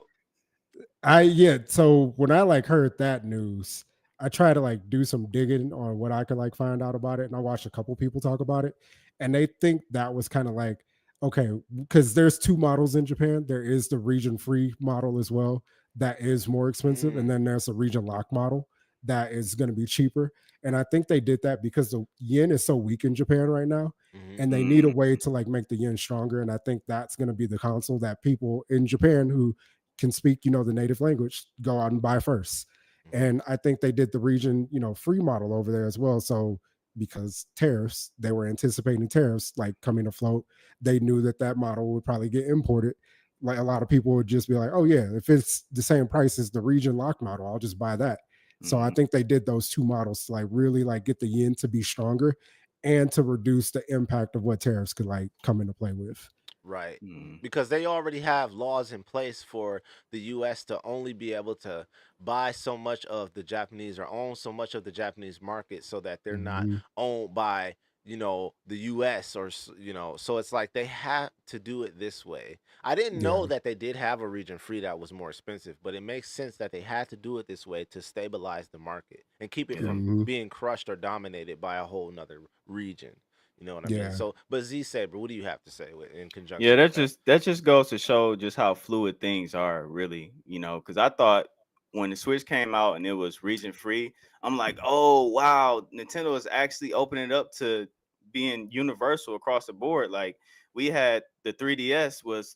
so when I like heard that news, I try to like do some digging on what I could like find out about it. And I watched a couple people talk about it. And they think that was kind of like, okay, because there's two models in Japan. There is the region free model as well, that is more expensive. And Mm, then there's a region lock model that is going to be cheaper. And I think they did that because the yen is so weak in Japan right now. mhm, And they need a way to like make the yen stronger. And I think that's going to be the console that people in Japan who can speak, the native language, go out and buy first. mhm. And I think they did the region, free model over there as well. So because tariffs, they were anticipating tariffs like coming afloat. They knew that that model would probably get imported. Like a lot of people would just be like, oh yeah, if it's the same price as the region lock model, I'll just buy that. So I Hmm. think they did those two models to like really like get the yen to be stronger and to reduce the impact of what tariffs could like come into play with. Right. Hmm. Because they already have laws in place for the US to only be able to buy so much of the Japanese or own so much of the Japanese market so that they're not Mhm. owned by, the US or, so it's like they have to do it this way. I didn't know Yeah. that they did have a region free that was more expensive, but it makes sense that they had to do it this way to stabilize the market and keep it Yeah. from Mhm. being crushed or dominated by a whole nother region. You know what I mean? Yeah. So, but Z Saber, what do you have to say in Yeah, conjunction with that? that just goes to show just how fluid things are, really. Because I thought when the Switch came out and it was region free, I'm like, oh wow, Nintendo is actually opening it up to being universal across the board. Like we had the 3DS was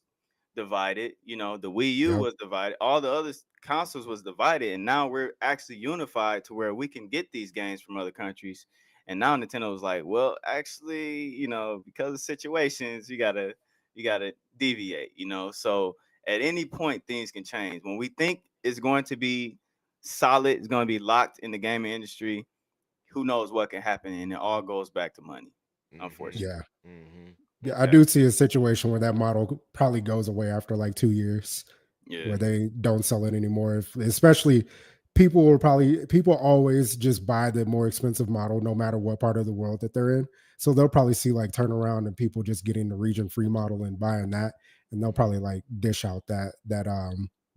divided, the Wii U Yep. was divided, all the other consoles was divided, and now we're actually unified to where we can get these games from other countries. And now Nintendo was like, well, actually, because of situations, you gotta, you gotta deviate, you know. So at any point things can change. When we think it's going to be solid, it's going to be locked in the gaming industry, who knows what can happen, and it all goes back to money, Mm-hmm. unfortunately. Yeah. Mm-hmm. Yeah, I Okay. do see a situation where that model probably goes away after like 2 years, Yeah. where they don't sell it anymore. Especially people always just buy the more expensive model, no matter what part of the world that they're in. So they'll probably see like turnaround and people just getting the region free model and buying that, and they'll probably like dish out that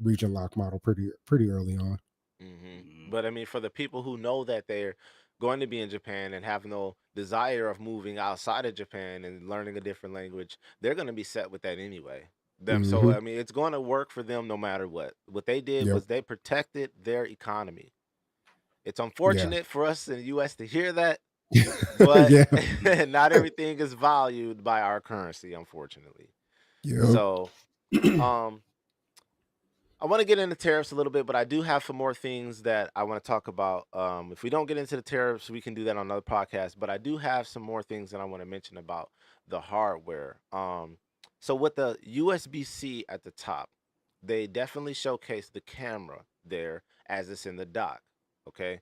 region lock model pretty early on. Mm-hmm. Mhm. But I mean, for the people who know that they're going to be in Japan and have no desire of moving outside of Japan and learning a different language, they're going to be set with that anyway. Them. So Hmm. I mean, it's going to work for them no matter what. What they did Yep. was they protected their economy. It's Yeah. unfortunate for us in the U.S. to hear that, but Yeah. not everything is valued by our currency, unfortunately. Yep. So, um, I want to get into tariffs a little bit, but I do have some more things that I want to talk about. If we don't get into the tariffs, we can do that on another podcast. But I do have some more things that I want to mention about the hardware. So with the USB-C at the top, they definitely showcase the camera there as it's in the dock. Okay,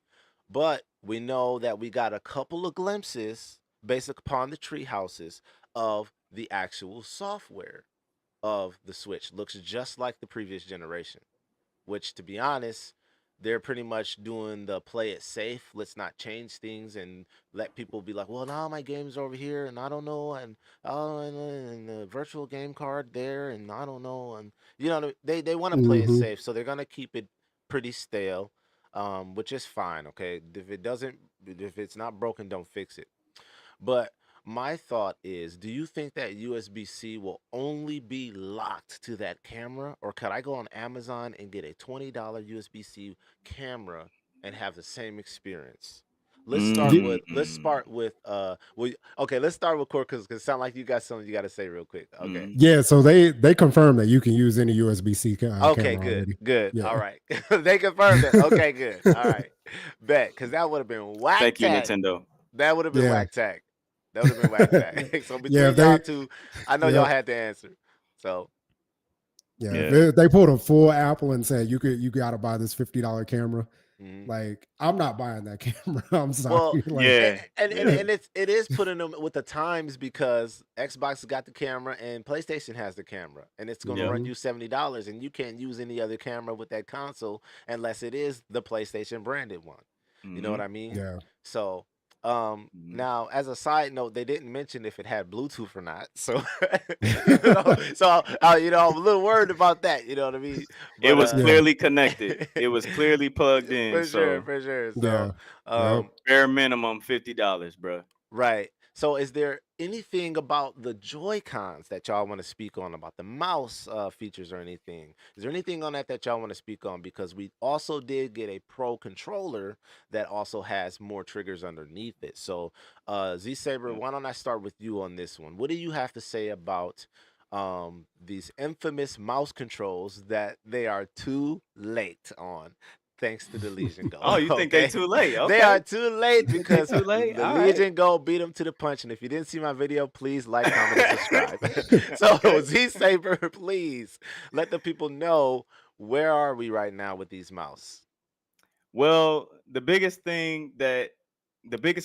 but we know that we got a couple of glimpses based upon the tree houses of the actual software of the Switch. Looks just like the previous generation, which, to be honest, they're pretty much doing the play it safe. Let's not change things and let people be like, well, now my game's over here and I don't know, and oh, and the virtual game card there, and I don't know, and you know they want to play it Hmm. safe, so they're gonna keep it pretty stale, which is fine. Okay, if it's not broken, don't fix it. But my thought is, do you think that USB-C will only be locked to that camera, or could I go on Amazon and get a $20 USB-C camera and have the same experience? Let's Mm. start with okay, let's start with Core because it sounds like you got something you got to say real quick. Okay. Mm. Yeah, so they confirmed that you can use any USB-C Okay, camera good, already. good. Yeah. All right. They confirmed it. Okay, good. All right. Bet, because that would have been whack Thank you, tag. Nintendo. That would have been Yeah. whack tag. That would have been whack tag. So Yeah, between if y'all they two, I know y'all yep. had the answer. So Yeah, if Yeah. they pulled a full Apple and said you got to buy this $50 camera, mhm. like I'm not buying that camera. I'm sorry. Well, Like Yeah. Yeah. and it is putting them with the times because Xbox got the camera and PlayStation has the camera, and it's going to Yep. run mhm. you $70, and you can't use any other camera with that console unless it is the PlayStation branded one. You know what Mm-hmm. I mean? Yeah. So, Mm-hmm. now as a side note, they didn't mention if it had Bluetooth or not. So, you know, so you know, I'm a little worried about that. You know what I mean? It But was Yeah. clearly connected. It was clearly plugged in. for sure, So for sure. So, Yeah. Yep. bare minimum $50, bro. right. So, is there anything about the Joy Cons that y'all want to speak on about the mouse features or anything? Is there anything on that that y'all want to speak on? Because we also did get a Pro controller that also has more triggers underneath it. So, Z Saber, Yeah. why don't I start with you on this one? What do you have to say about these infamous mouse controls that they are too late on? Thanks to the Legion Go. Oh, you think they Okay, too late? they Okay. are too late You think they because too late? the All right. Legion Go beat them to the punch. And if you didn't see my video, please like, comment, and subscribe. So Okay. Z Saber, please let the people know where are we right now with these mouse. Well, the biggest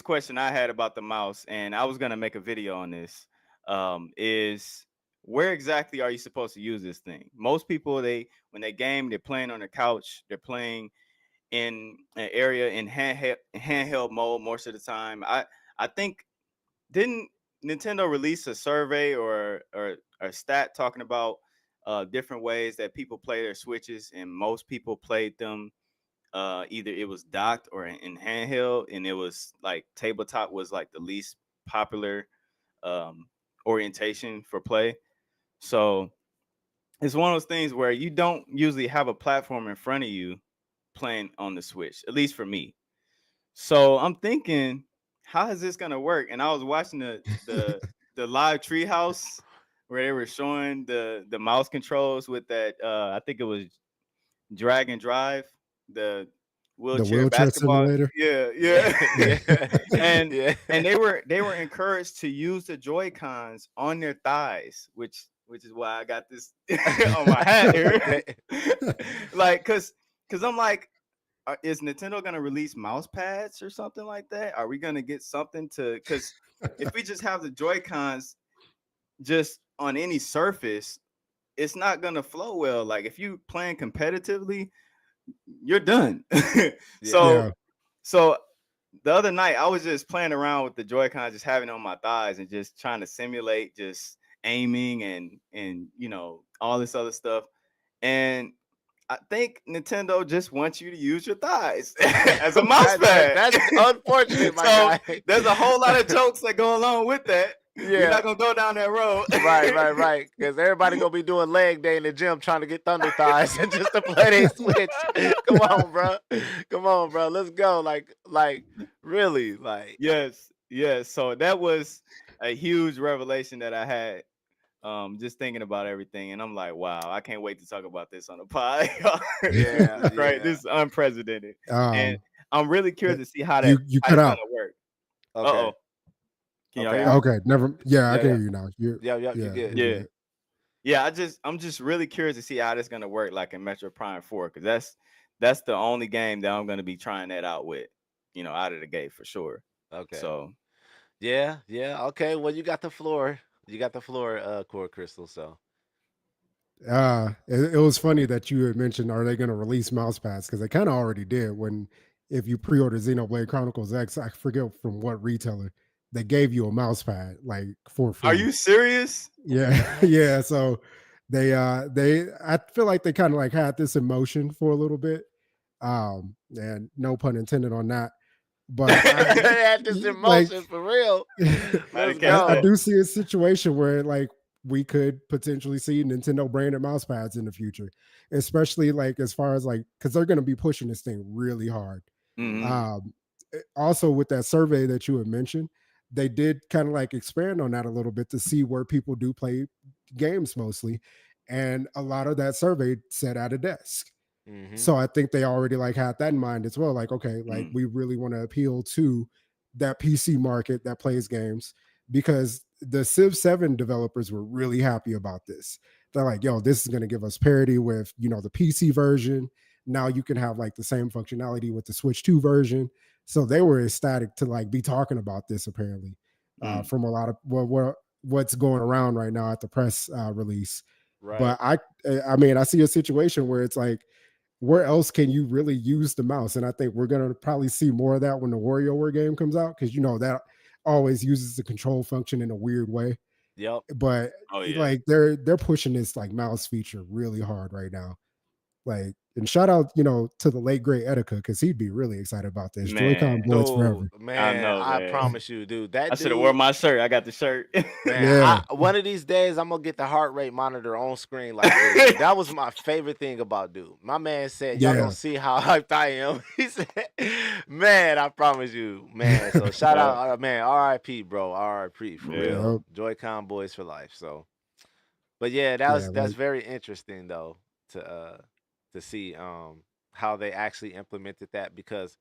question I had about the mouse, and I was gonna make a video on this, is where exactly are you supposed to use this thing? Most people, when they game, they're playing on their couch, they're playing in an area in handheld mode most of the time. I think, didn't Nintendo release a survey or a stat talking about different ways that people play their Switches, and most people played them either it was docked or in handheld, and it was like tabletop was like the least popular um, orientation for play. So it's one of those things where you don't usually have a platform in front of you playing on the Switch, at least for me. So I'm thinking, how is this gonna work? And I was watching the live treehouse where they were showing the mouse controls with that. I think it was Drag and Drive, the The wheelchair wheelchair basketball. simulator. Yeah, Yeah, yeah. yeah, and yeah. and they were encouraged to use the Joy Cons on their thighs, which which is why I got this on my hat here. Like, cause I'm like, is Nintendo gonna release mouse pads or something like that? Are we gonna get something to? Cause if we just have the Joy Cons just on any surface, it's not gonna flow well. Like if you playing competitively, you're done. Yeah. So the other night I was just playing around with the Joy-Con, just having it on my thighs and just trying to simulate just aiming and you know all this other stuff. And I think Nintendo just wants you to use your thighs as a mouse pad. That's unfortunate, my So guy. there's a whole lot of jokes that go along with that. We're Yeah. not gonna go down that road. Right. Because everybody gonna be doing leg day in the gym trying to get thunder thighs and just to play they Switch. Come on, bro. Let's go. Like, really, like. Yes. So that was a huge revelation that I had. Just thinking about everything, and I'm like, wow, I can't wait to talk about this on the pod. Yeah, Right. This is unprecedented, and Um, I'm really curious to see how you that's cut gonna out. work. Okay. Can y'all Okay. hear me? Okay, never. Yeah, I Yeah, can yeah. hear you now. You Yeah, good. you're Yeah. good. Yeah, I'm just really curious to see how this gonna work, like in Metro Prime 4, because that's the only game that I'm gonna be trying that out with, you know, out of the gate for sure. Okay. So Yeah. Okay. Well, you got the floor. Core Crystal. So. It was funny that you had mentioned, are they going to release mouse pads? Because they kind of already did. When if you pre-order Xenoblade Chronicles X, I forget from what retailer, they gave you a mouse pad like for are free. you serious? Yeah, yeah. So they I feel like they kind of like had this in motion for a little bit. And no pun intended on that. But I They had this like emotion for real. Let's catch I go. that. do see a situation where like we could potentially see Nintendo branded mouse pads in the future, especially like as far as like because they're going to be pushing this thing really hard. Mhm. Also, with that survey that you had mentioned, they did kind of like expand on that a little bit to see where people do play games mostly, and a lot of that survey said at a desk. Mm-hmm. So I think they already like had that in mind as well. Like, okay, like we really want to appeal to that PC market that plays games because the Civ 7 developers were really happy about this. They're like, yo, this is going to give us parity with, you know, the PC version. Now you can have like the same functionality with the Switch 2 version. So they were ecstatic to like be talking about this apparently from a lot of what's going around right now at the press release. Right. But I mean, I see a situation where it's like, where else can you really use the mouse? And I think we're gonna probably see more of that when the WarioWare game comes out, because you know that always uses the control function in a weird way. Yep. But Oh yeah. like they're pushing this like mouse feature really hard right now. Like, and shout out, you know, to the late great Etika, because he'd be really excited about this. Joy-Con Man. boys So, forever. man, know, I man. promise you, dude. I That should have worn dude, my shirt. I got the shirt. man. Yeah. One of these days, I'm gonna get the heart rate monitor on screen like this. That was my favorite thing about dude. My man said, "Y'all Yeah. gonna see how hyped I am." He said, "Man, I promise you, man." So shout out, man. R.I.P. bro. R.I.P. for real. Yep. Joy-Con boys for life. So, but yeah, that's like, very interesting though to see how they actually implemented that, because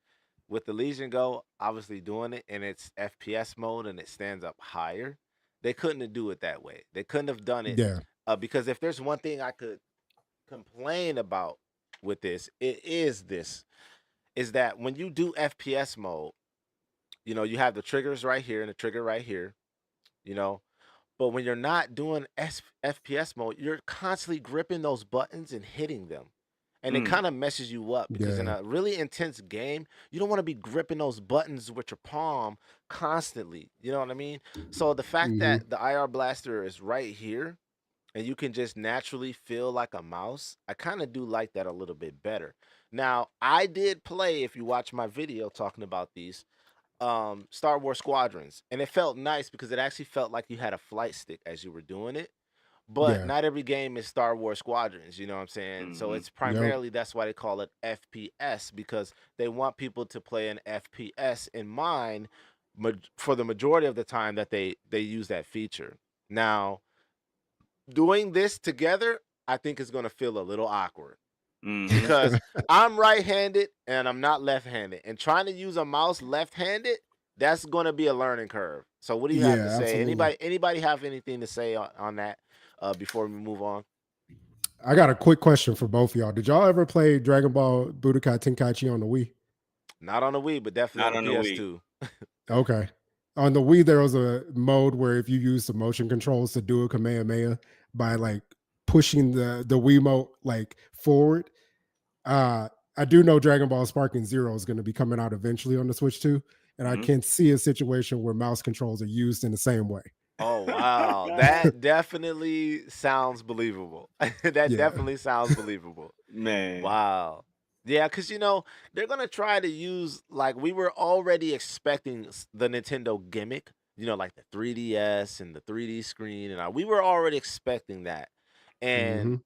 with the Legion Go obviously doing it in its FPS mode and it stands up higher, they couldn't do it that way. They couldn't have done it yeah. because if there's one thing I could complain about with this, is that when you do FPS mode, you know, you have the triggers right here and the trigger right here, you know. But when you're not doing FPS mode, you're constantly gripping those buttons and hitting them. And it kind of messes you up, because in Yeah. a really intense game, you don't want to be gripping those buttons with your palm constantly. You know what I mean? So the fact Mhm. that the IR blaster is right here and you can just naturally feel like a mouse, I kind of do like that a little bit better. Now, I did play, if you watch my video talking about these, Star Wars Squadrons, and it felt nice because it actually felt like you had a flight stick as you were doing it. But Yeah. not every game is Star Wars Squadrons, you know what I'm saying? So it's Yep. primarily, that's why they call it FPS, because they want people to play an FPS in mind for the majority of the time that they use that feature. Now, doing this together, I think is going to feel a little awkward, because I'm right-handed and I'm not left-handed, and trying to use a mouse left-handed, that's going to be a learning curve. So what do you have Yeah, to say? absolutely. Anybody have anything to say on that? before we move on? I got a quick question for both of y'all. Did y'all ever play Dragon Ball Budokai Tenkaichi on the Wii? Not on the Wii, but definitely on Not the on the Wii. PS2. Okay. On the Wii, there was a mode where if you use the motion controls to do a Kamehameha by like pushing the Wiimote like forward. Uh I do know Dragon Ball Sparking Zero is going to be coming out eventually on the Switch too, and I Mhm. can see a situation where mouse controls are used in the same way. Oh wow, that definitely sounds believable. That Yeah. definitely sounds believable. Man. Wow. Yeah, because they're gonna try to use, like, we were already expecting the Nintendo gimmick, like the 3DS and the 3D screen, and we were already expecting that. And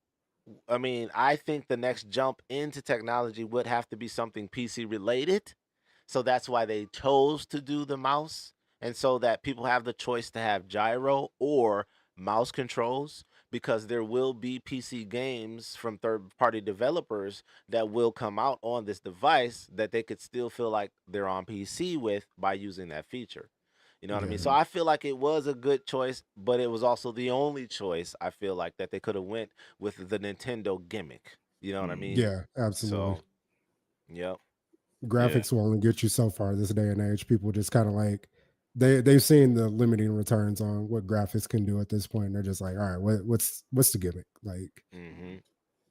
Hmm. I mean, I think the next jump into technology would have to be something PC related. So that's why they chose to do the mouse. And so that people have the choice to have gyro or mouse controls, because there will be PC games from third party developers that will come out on this device that they could still feel like they're on PC with by using that feature. You know what I mean? Yeah. So Mhm. I feel like it was a good choice, but it was also the only choice I feel like that they could have went with the Nintendo gimmick. You know what I Mhm. mean? Yeah, absolutely. So, yep. Yeah. Graphics will only get you so far this day and age. People just kind of like they've seen the limiting returns on what graphics can do at this point. And they're just like, all right, what's the gimmick? Like, Mhm.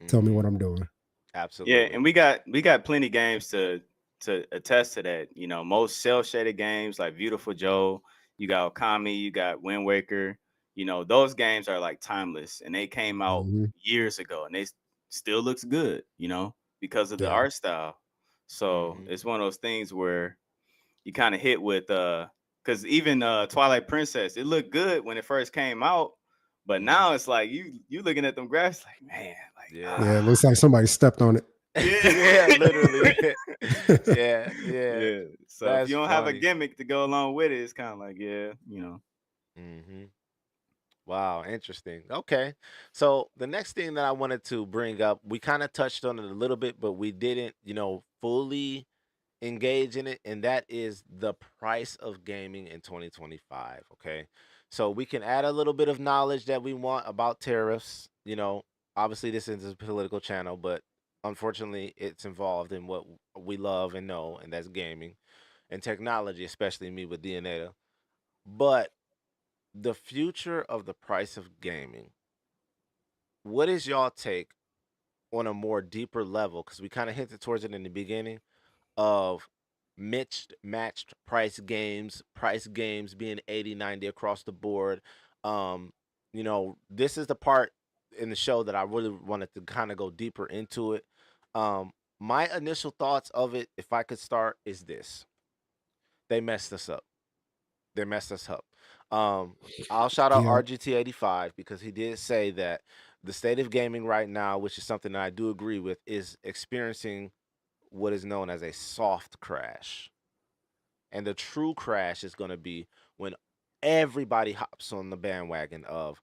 tell me what Mhm. I'm doing. Yeah, Absolutely. and we got plenty games to attest to that. Most cell shaded games like Beautiful Joe, you got Okami, you got Wind Waker. Those games are like timeless, and they came out Hmm. years ago, and still looks good. Because of the Yeah. art style. So Mhm. it's one of those things where you kind of hit with because even Twilight Princess, it looked good when it first came out, but Mhm. now it's like you looking at them graphics like, man, like Yeah. Yeah. It looks like somebody stepped on it. yeah. Yeah, literally. Yeah, yeah. Yeah. So if That's you don't have a funny. gimmick to go along with it, it's kind of like, yeah. Mhm. Wow, interesting. Okay. So the next thing that I wanted to bring up, we kind of touched on it a little bit, but we didn't, fully engage in it, and that is the price of gaming in 2025. Okay. So we can add a little bit of knowledge that we want about tariffs. Obviously, this is a political channel, but unfortunately, it's involved in what we love and know, and that's gaming and technology, especially me with D.N.ATA. But the future of the price of gaming, what is y'all take on a more deeper level? Because we kind of hinted towards it in the beginning of matched price games being 80, 90 across the board. Um, this is the part in the show that I really wanted to kind of go deeper into it. My initial thoughts of it, if I could start, is this: they messed us up. They messed us up. Um, I'll shout out Yeah. RGT85 because he did say that the state of gaming right now, which is something that I do agree with, is experiencing what is known as a soft crash. And the true crash is going to be when everybody hops on the bandwagon of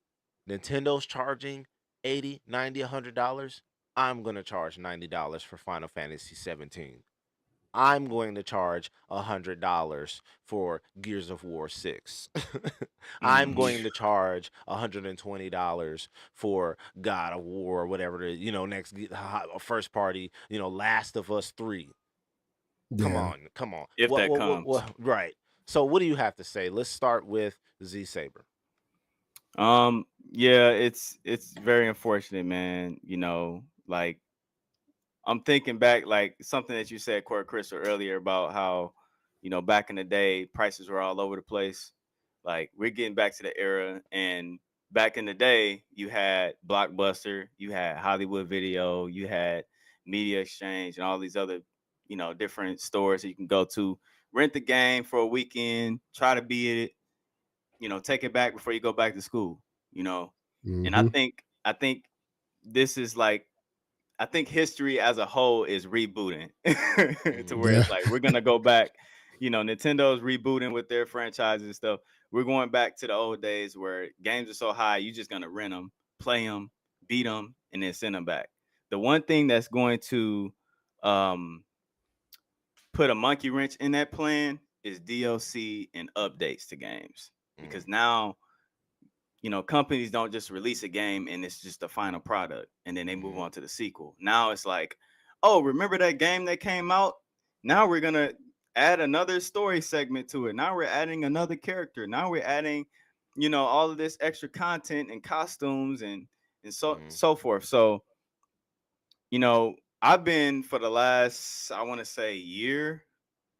Nintendo's charging 80, 90, $100. I'm going to charge $90 for Final Fantasy 17. I'm going to charge $100 for Gears of War 6. I'm Hmm. going to charge $120 for God of War or whatever next first party, Last of Us 3. Come Yeah. on, come on. If What that what what, comes. what right. So what do you have to say? Let's start with Z Saber. Yeah, it's very unfortunate, man. Like I'm thinking back, like something that you said, Corey Crystal, earlier about how, back in the day, prices were all over the place. Like we're getting back to the era, and back in the day, you had Blockbuster, you had Hollywood Video, you had Media Exchange, and all these other, different stores that you can go to, rent the game for a weekend, try to beat it, take it back before you go back to school, you know. And I Hmm. think I think this is like I think history as a whole is rebooting to where Mhm. Yeah. it's like we're gonna go back. Nintendo's rebooting with their franchises and stuff. We're going back to the old days where games are so high, you're just gonna rent them, play them, beat them, and then send them back. The one thing that's going to um, put a monkey wrench in that plan is DLC and updates to games, because Mm. now companies don't just release a game and it's just the final product and then they move Mm-hmm. on to the sequel. Now it's like, oh, remember that game that came out? Now we're gonna add another story segment to it. Now we're adding another character. Now we're adding, all of this extra content and costumes and Mm-hmm. so forth. So, I've been for the last, I want to say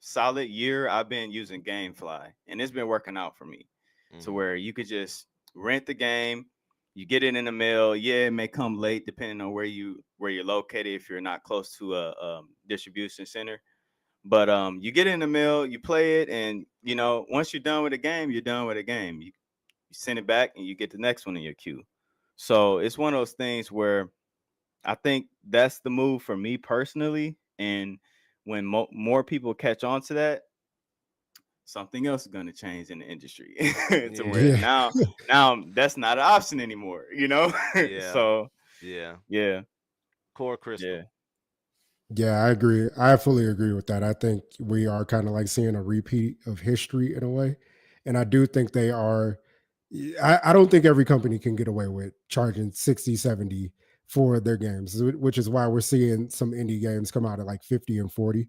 solid year, I've been using GameFly and it's been working out for me to Mm-hmm. where you could just rent the game, you get it in the mail. Yeah, it may come late depending on where you're located if you're not close to a distribution center. But you get it in the mail, you play it, and once you're done with the game, you're done with the game. You send it back and you get the next one in your queue. So it's one of those things where I think that's the move for me personally. And when more people catch on to that, something else is going to change in the industry to where Yeah. Yeah. now that's not an option anymore. Yeah. So Yeah. yeah, Core yeah, Crystal. Yeah, I agree. I fully agree with that. I think we are kind of like seeing a repeat of history in a way. And I do think they are, I don't think every company can get away with charging 60, 70 for their games, which is why we're seeing some indie games come out at like 50 and 40.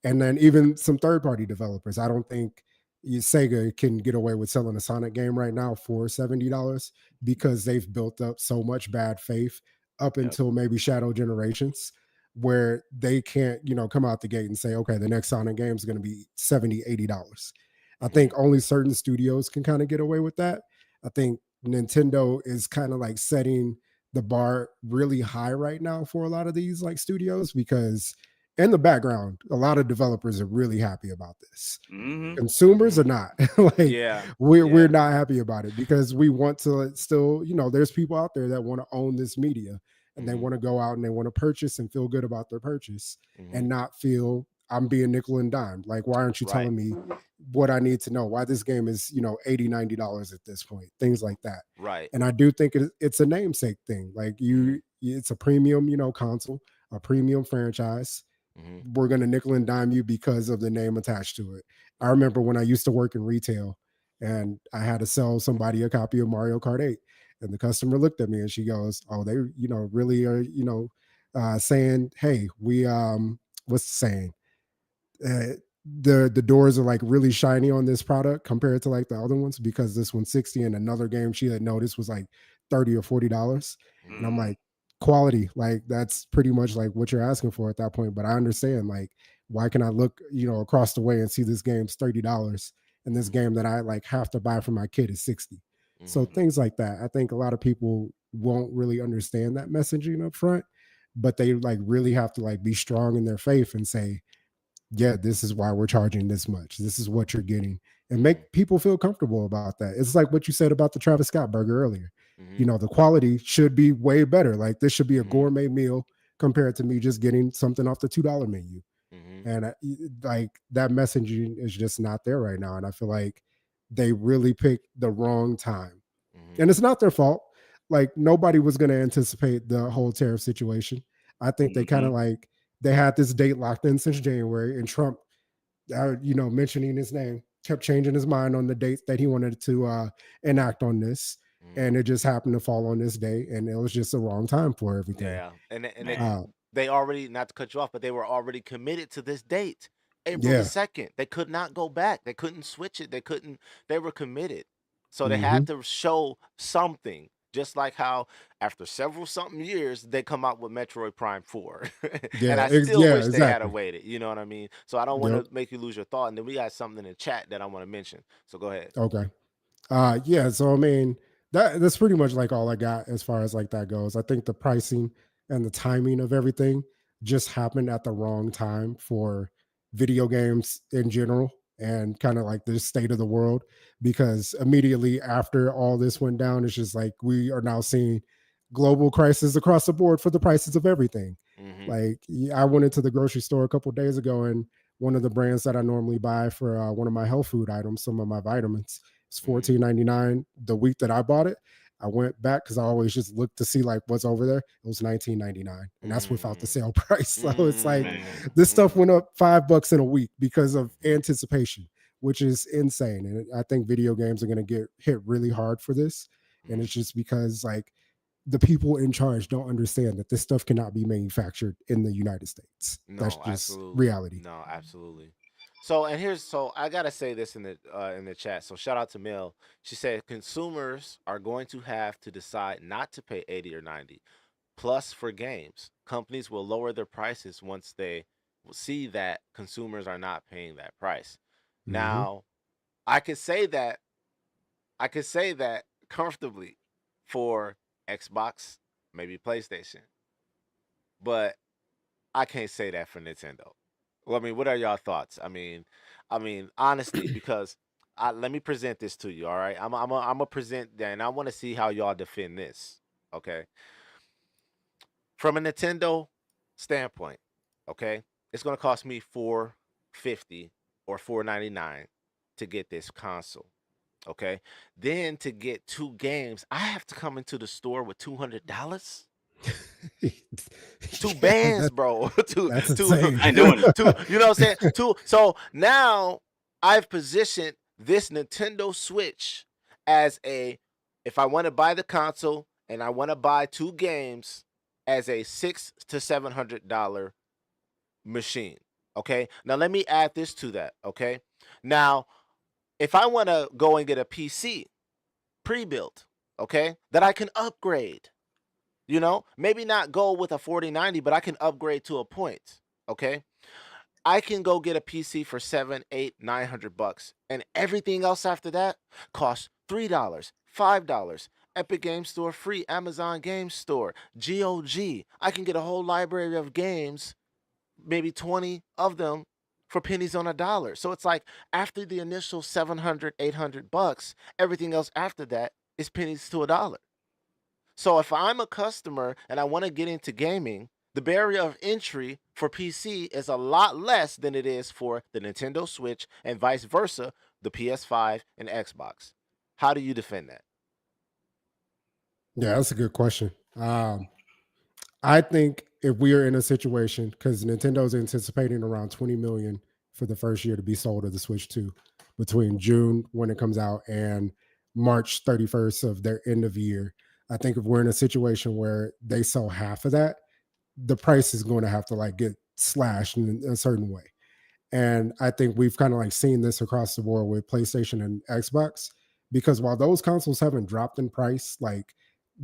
And then even some third party developers. I don't think Sega can get away with selling a Sonic game right now for $70 because they've built up so much bad faith up yep. until maybe Shadow Generations where they can't, come out the gate and say, okay, the next Sonic game is going to be $70, $80. I Mm-hmm. think only certain studios can kind of get away with that. I think Nintendo is kind of like setting the bar really high right now for a lot of these like studios because in the background, a lot of developers are really happy about this. Mm-hmm. Consumers Mm-hmm. are not. Like Yeah. we're Yeah. not happy about it because we want to still, there's people out there that want to own this media and they Mm-hmm. want to go out and they want to purchase and feel good about their purchase Mm-hmm. and not feel I'm being nickel and dime. Like, why aren't you Right. telling me what I need to know? Why this game is, $80, $90 at this point, things like that. Right. And I do think it's a namesake thing. Like Mm-hmm. it's a premium, console, a premium franchise. Mm-hmm. We're going to nickel and dime you because of the name attached to it. I remember when I used to work in retail and I had to sell somebody a copy of Mario Kart 8. And the customer looked at me and she goes, oh, they, really are, saying, hey, what's the saying? The doors are like really shiny on this product compared to like the other ones because this one's 60 and another game she had noticed was like 30 or $40. And I'm Mm-hmm. like, quality, like that's pretty much like what you're asking for at that point. But I understand like why can I look, across the way and see this game's $30 and this Mm-hmm. game that I like have to buy for my kid is 60. So Mm-hmm. things like that. I think a lot of people won't really understand that messaging up front, but they like really have to like be strong in their faith and say, yeah, this is why we're charging this much. This is what you're getting, and Mm-hmm. make people feel comfortable about that. It's like what you said about the Travis Scott burger earlier. Mm-hmm. The quality should be way better. Like this should be a Mm-hmm. gourmet meal compared to me just getting something off the $2 menu. Mm-hmm. And like that messaging is just not there right now. And I feel like they really picked the wrong time. Mm-hmm. And it's not their fault. Like nobody was going to anticipate the whole tariff situation. I think they kind Mm-hmm. of like they had this date locked in since January, and Trump, mentioning his name, kept changing his mind on the dates that he wanted to enact on this, Mm-hmm. and it just happened to fall on this day, and it was just the wrong time for everything. Yeah, and Man. they already, not to cut you off, but they were already committed to this date, April the Yeah. 2nd. They could not go back. They couldn't switch it. They couldn't. They were committed, so they Hmm. had to show something. Just like how after several something years they come out with Metroid Prime 4, and Yeah. I still Yeah. wish they had Exactly. waited. You know what I mean? So I don't want Yep. to make you lose your thought. And then we got something in the chat that I want to mention. So go ahead. Okay. Yeah, so I mean that's pretty much like all I got as far as like that goes. I think the pricing and the timing of everything just happened at the wrong time for video games in general and kind of like the state of the world because immediately after all this went down it's just like we are now seeing global crisis across the board for the prices of everything. Mm-hmm. Like I went into the grocery store a couple days ago and one of the brands that I normally buy for one of my health food items, some of my vitamins, it's Mm-hmm. $14.99. The week that I bought it, I went back because I always just look to see like what's over there. It was $19.99, and that's without the Mm-hmm. sale price. So it's like Man. this stuff Mm-hmm. went up $5 in a week because of anticipation, which is insane. And I think video games are going to get hit really hard for this. And Mhm. it's just because like the people in charge don't understand that this stuff cannot be manufactured in the United States. That's No, just absolutely. reality. No, absolutely. So and here's so I gotta say this in the chat. So shout out to Mel. She said consumers are going to have to decide not to pay 80 or 90. Plus for games, companies will lower their prices once they will see that consumers are not paying that price. Hmm. Now, I could say that I could say that comfortably for Xbox, maybe PlayStation, but I can't say that for Nintendo. Well, I mean, what are y'all thoughts? I mean, honestly, because let me present this to you. All right, I'm gonna present that, and I want to see how y'all defend this. Okay, from a Nintendo standpoint, okay, it's gonna cost me $450 or $499 to get this console. Okay, then to get two games, I have to come into the store with $200. Two Yeah, bands, bro. two, that's two, insane. I ain't doing it. two. You know what I'm saying? Two. So now I've positioned this Nintendo Switch as a, if I want to buy the console and I want to buy two games, as a $600 to $700 machine. Okay. Now let me add this to that. Okay. Now, if I want to go and get a PC pre-built, okay, that I can upgrade. Maybe not go with a 4090, but I can upgrade to a point. Okay. I can go get a PC for 7, 8, 900 bucks. And everything else after that costs $3, $5. Epic Game Store free, Amazon Game Store, GOG. I can get a whole library of games, maybe 20 of them for pennies on a dollar. So it's like after the initial 700, 800 bucks, everything else after that is pennies to a dollar. So if I'm a customer and I want to get into gaming, the barrier of entry for PC is a lot less than it is for the Nintendo Switch and vice versa, the PS5 and Xbox. How do you defend that? Yeah, that's a good question. I think if we are in a situation, because Nintendo's anticipating around 20 million for the first year to be sold of the Switch 2 between June when it comes out and March 31st of their end of year. I think if we're in a situation where they sell half of that, the price is going to have to like get slashed in a certain way. And I think we've kind of like seen this across the board with PlayStation and Xbox because while those consoles haven't dropped in price, like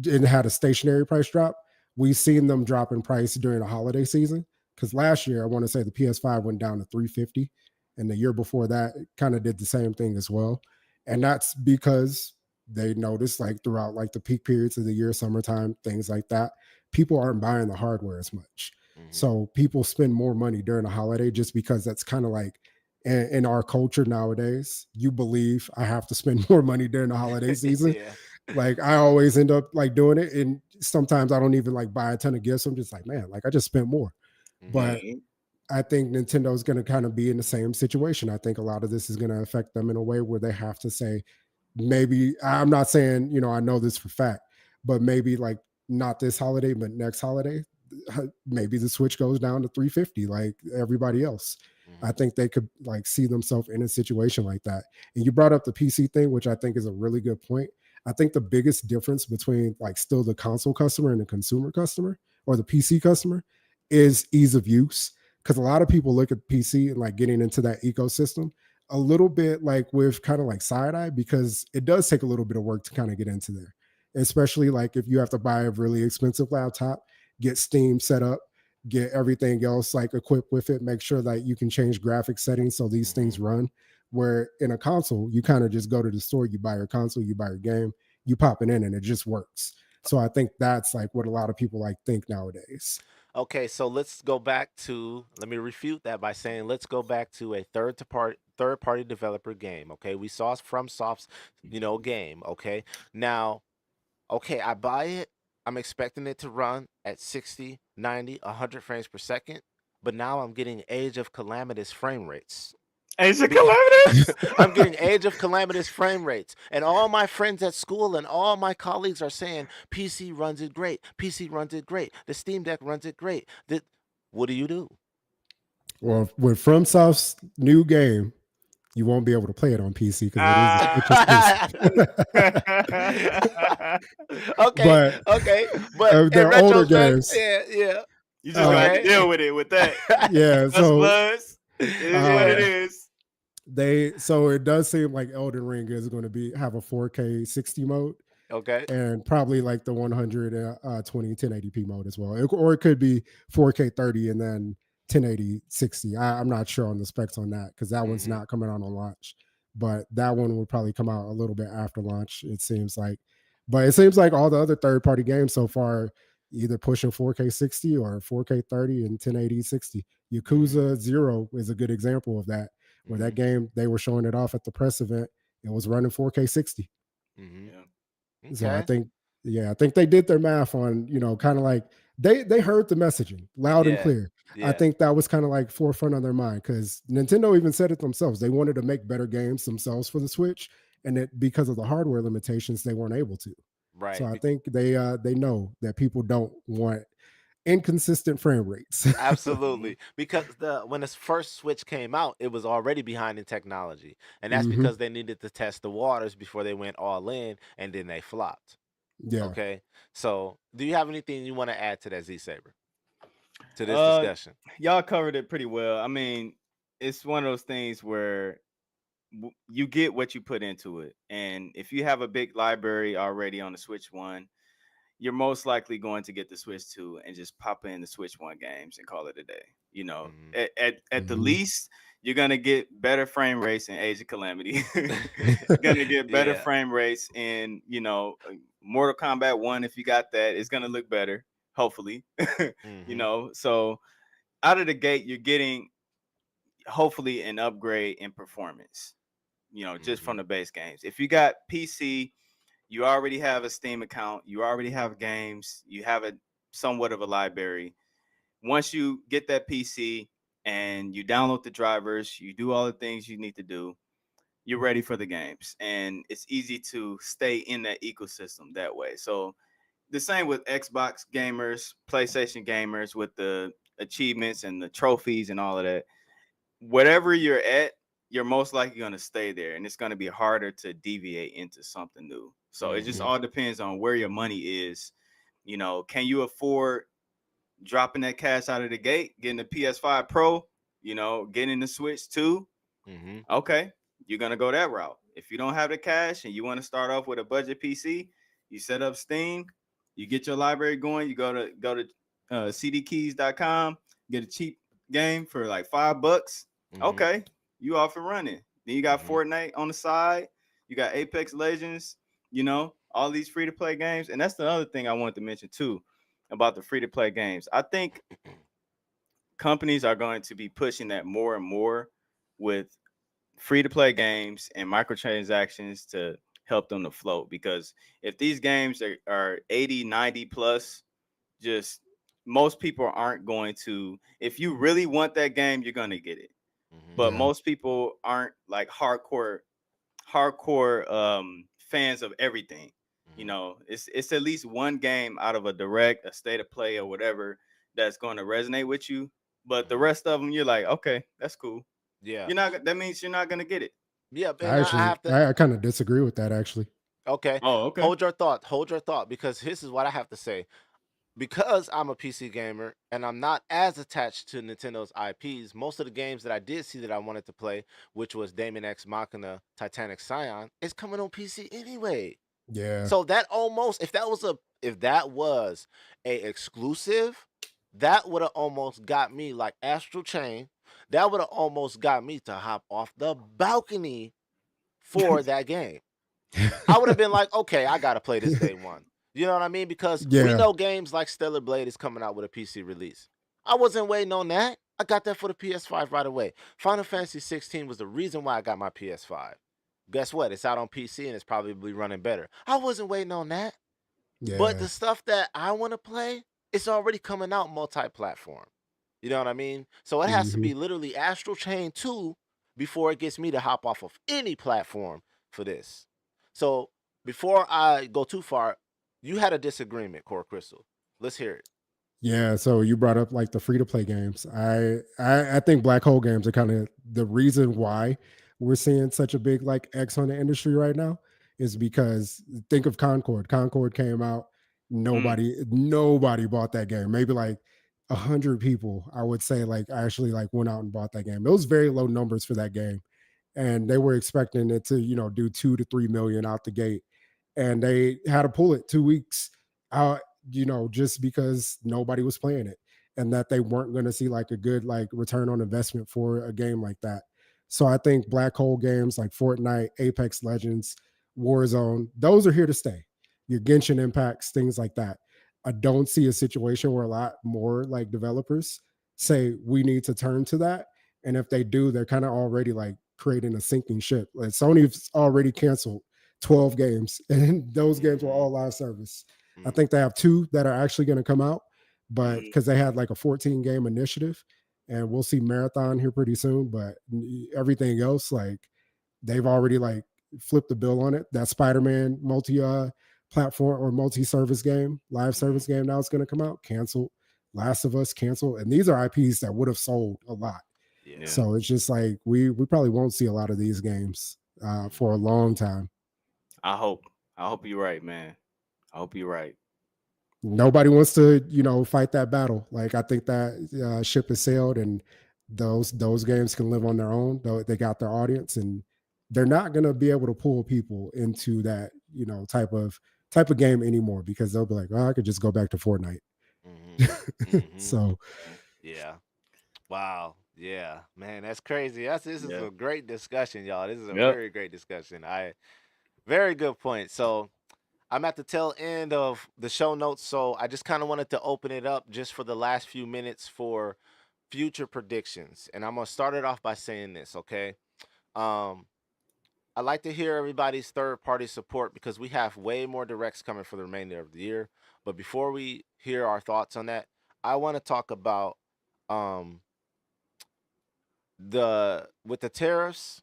it had a stationary price drop, we've seen them drop in price during the holiday season. Because last year, I want to say the PS5 went down to 350, and the year before that, it kind of did the same thing as well. And that's because they noticed like throughout like the peak periods of the year, summertime, things like that, people aren't buying the hardware as much. Hmm. So people spend more money during the holiday just because that's kind of like in our culture nowadays. You believe I have to spend more money during the holiday season. Yeah. Like I always end up like doing it, and sometimes I don't even like buy a ton of gifts. I'm just like, man, like I just spent more. Hmm. But I think Nintendo's going to kind of be in the same situation. I think a lot of this is going to affect them in a way where they have to say, maybe I'm not saying, I know this for fact, but maybe like not this holiday, but next holiday, maybe the Switch goes down to 350 like everybody else. I Hmm. think they could like see themselves in a situation like that. And you brought up the PC thing, which I think is a really good point. I think the biggest difference between like still the console customer and the consumer customer or the PC customer is ease of use. Because a lot of people look at PC and like getting into that ecosystem a little bit like with kind of like side eye because it does take a little bit of work to kind of get into there, especially like if you have to buy a really expensive laptop, get Steam set up, get everything else like equipped with it, make sure that you can change graphic settings so these Hmm. things run. Where in a console, you kind of just go to the store, you buy your console, you buy your game, you pop it in, and it just works. So I think that's like what a lot of people like think nowadays. Okay, so let me refute that by saying let's go back to a third party developer game. Okay, we saw from Soft's game. Okay, now, okay, I buy it. I'm expecting it to run at 60, 90, 100 frames per second, but now I'm getting Age of Calamitous frame rates. Asia Be- Calamitous. I'm getting Age of Calamitous frame rates, and all my friends at school and all my colleagues are saying PC runs it great. PC runs it great. The Steam Deck runs it great. What do you do? Well, with FromSoft's new game, You won't be able to play it on PC because it is a Switch exclusive. Ah. Okay, But okay, but in they're older retrospect, games. yeah, yeah, You just gonna have to okay, deal with it with that. Yeah, Us so bloods, it is what it yeah, is. so it does seem like Elden Ring is going to have a 4K 60 mode, okay, and probably like the 120 1080p mode as well. Or it could be 4K 30 and then 1080 60. I'm not sure on the specs on that because that one's hmm not coming out on launch. But that one will probably come out a little bit after launch, it seems like. But it seems like all the other third party games so far either pushing 4K 60 or 4K 30 and 1080 60. hmm Yakuza 0 is a good example of that, where hmm that game, they were showing it off at the press event. It was running 4K 60. hmm Yeah. So I okay, think, yeah, I think they did their math on, kind of like they heard the messaging loud and yeah, clear. I yeah, think that was kind of like forefront of their mind because Nintendo even said it themselves. They wanted to make better games themselves for the Switch, and it because of the hardware limitations, they weren't able to. So right. I think they know that people don't want inconsistent frame rates. Hmm. Absolutely, because when this first Switch came out, it was already behind in technology, and that's Hmm. because they needed to test the waters before they went all in, and then they flopped. Yeah. Okay, so do you have anything you want to add to that, Z Saber, to this Uh, discussion? y'all covered it pretty well. I mean, it's one of those things where you get what you put into it, and if you have a big library already on the Switch One, you're most likely going to get the Switch 2 and just pop in the Switch 1 games and call it a day. You know, Hmm at the Hmm. least, you're gonna get better frame rates in Age of Calamity. You're gonna get better Yeah. frame rates in, Mortal Kombat 1 if you got that. It's gonna look better, hopefully. hmm So out of the gate, you're getting hopefully an upgrade in performance, just hmm from the base games. If you got PC, you already have a Steam account, you already have games, you have a somewhat of a library. Once you get that PC and you download the drivers, you do all the things you need to do, you're ready for the games. And it's easy to stay in that ecosystem that way. So the same with Xbox gamers, PlayStation gamers with the achievements and the trophies and all of that. Whatever you're at, you're most likely going to stay there, and it's going to be harder to deviate into something new. So it just hmm all depends on where your money is. Can you afford dropping that cash out of the gate, getting the PS5 Pro, getting the Switch 2? hmm Okay, you're going to go that route. If you don't have the cash and you want to start off with a budget PC, you set up Steam, you get your library going, you go to cdkeys.com, get a cheap game for like $5. hmm Okay, you off and running. Then you got hmm Fortnite on the side, you got Apex Legends, all these free to play games. And that's the other thing I wanted to mention too about the free to play games. I think companies are going to be pushing that more and more with free to play games and microtransactions to help them to float, because if these games are 80, 90 plus, just most people aren't going to. If you really want that game, you're going to get it, hmm but Yeah. most people aren't like hardcore fans of everything. It's at least one game out of a direct, a state of play, or whatever that's going to resonate with you, but the hmm rest of them you're like, okay, that's cool. Yeah. That means you're not going to get it. Yeah, I and I actually, have to. I kind of disagree with that actually. Okay, Oh, okay. hold your thought. Hold your thought, because this is what I have to say. Because I'm a PC gamer and I'm not as attached to Nintendo's IPs, most of the games that I did see that I wanted to play, which was Daemon X Machina, Titanic Scion, is coming on PC anyway. Yeah. So that almost, if that was a exclusive, that would have almost got me like Astral Chain. That would have almost got me to hop off the balcony for that game. I would have been like, okay, I gotta play this day one. You know what I mean? Because we Yeah. know games like Stellar Blade is coming out with a PC release. I wasn't waiting on that. I got that for the PS5 right away. Final Fantasy 16 was the reason why I got my PS5. Guess what? It's out on PC and it's probably running better. I wasn't waiting on that. But Yeah. the stuff that I want to play, it's already coming out multi-platform. You know what I mean? So it has to Hmm. be literally Astral Chain 2 before it gets me to hop off of any platform for this. So before I go too far, you had a disagreement, Core Crystal. Let's hear it. Yeah, so you brought up like the free to play games. I think black hole games are kind of the reason why we're seeing such a big like X on the industry right now is because think of Concord. Concord came out, Mm, nobody bought that game. Maybe like 100 people, I would say, like actually like went out and bought that game. It was very low numbers for that game, and they were expecting it to do 2 to 3 million out the gate, and they had to pull it 2 weeks out, just because nobody was playing it, and that they weren't going to see like a good like return on investment for a game like that. So I think black hole games like Fortnite, Apex Legends, Warzone, those are here to stay. Your Genshin Impacts, things like that. I don't see a situation where a lot more like developers say we need to turn to that. And if they do, they're kind of already like creating a sinking ship. Like Sony's already canceled 12 games, and those games were Mm-hmm. all live service. I Mm-hmm. think they have two that are actually going to come out, but mm, because they had like a 14 game initiative, and we'll see Marathon here pretty soon. But everything else, like they've already like flipped the bill on it. That Spider-Man multi platform or multi-service game, live Mm-hmm. service game now is going to come out, canceled. Last of Us canceled, and these are IPs that would have sold a lot. Yeah. yeah. So it's just like we probably won't see a lot of these games for a Mm-hmm. long time. I hope. I hope you're right, man. I hope you're right. Nobody wants to fight that battle. Like I think that ship has sailed, and those games can live on their own. Though they got their audience, and they're not going to be able to pull people into that type of game anymore, because they'll be like, oh, I could just go back to Fortnite. Mm-hmm. Mm-hmm. So Yeah. Yeah. Wow. Yeah, man, that's crazy. This is Yeah. a great discussion, y'all. This is a Yep. very great discussion. Very good point. So I'm at the tail end of the show notes, so I just kind of wanted to open it up just for the last few minutes for future predictions. And I'm gonna start it off by saying this, okay? Um, I like to hear everybody's third party support because we have way more directs coming for the remainder of the year. But before we hear our thoughts on that, I want to talk about um the with the tariffs,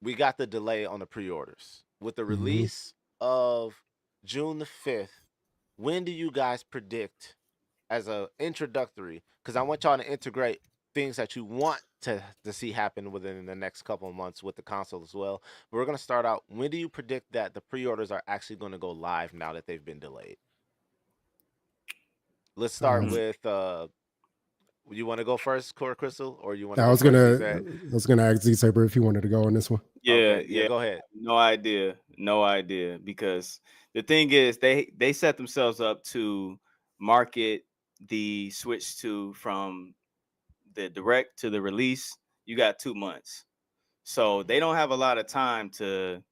we got the delay on the pre-orders. With the mhm. release of June the 5th, when do you guys predict as a introductory, because I want y'all to integrate things that you want to see happen within the next couple of months with the console as well. But we're gonna start out. When do you predict that the pre-orders are actually going to go live now that they've been delayed? Let's start Mm. with you want to go first, Core Crystal, or you want to I go was first, gonna Z? I was gonna ask Z Saber if he wanted to go on this one. Yeah, Okay, yeah, yeah. go ahead. No idea. No idea. Because the thing is they set themselves up to market the Switch 2 from the direct to the release. You got 2 months. So they Hmm. don't have a lot of time to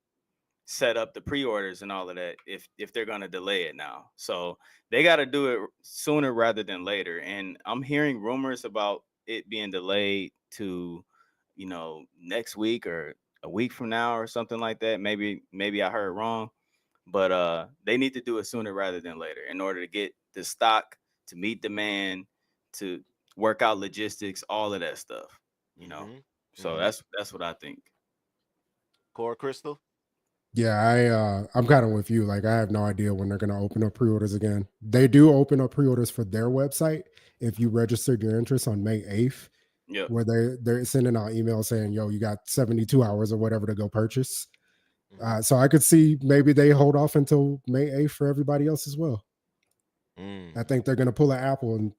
set up the pre-orders and all of that if they're going to delay it now. So they got to do it sooner rather than later. And I'm hearing rumors about it being delayed to, next week or a week from now or something like that. Maybe I heard wrong, but they need to do it sooner rather than later in order to get the stock, to meet demand, to work out logistics, all of that stuff, you know. Hmm. So Hmm. that's what I think. Core Crystal. Yeah, I'm kind of with you. Like I have no idea when they're gonna open up pre-orders again. They do open up pre-orders for their website if you registered your interest on May 8th, Yep. where they're sending out emails saying, "Yo, you got 72 hours or whatever to go purchase." Hmm. So I could see maybe they hold off until May 8th for everybody else as well. I Mm. think they're gonna pull an Apple and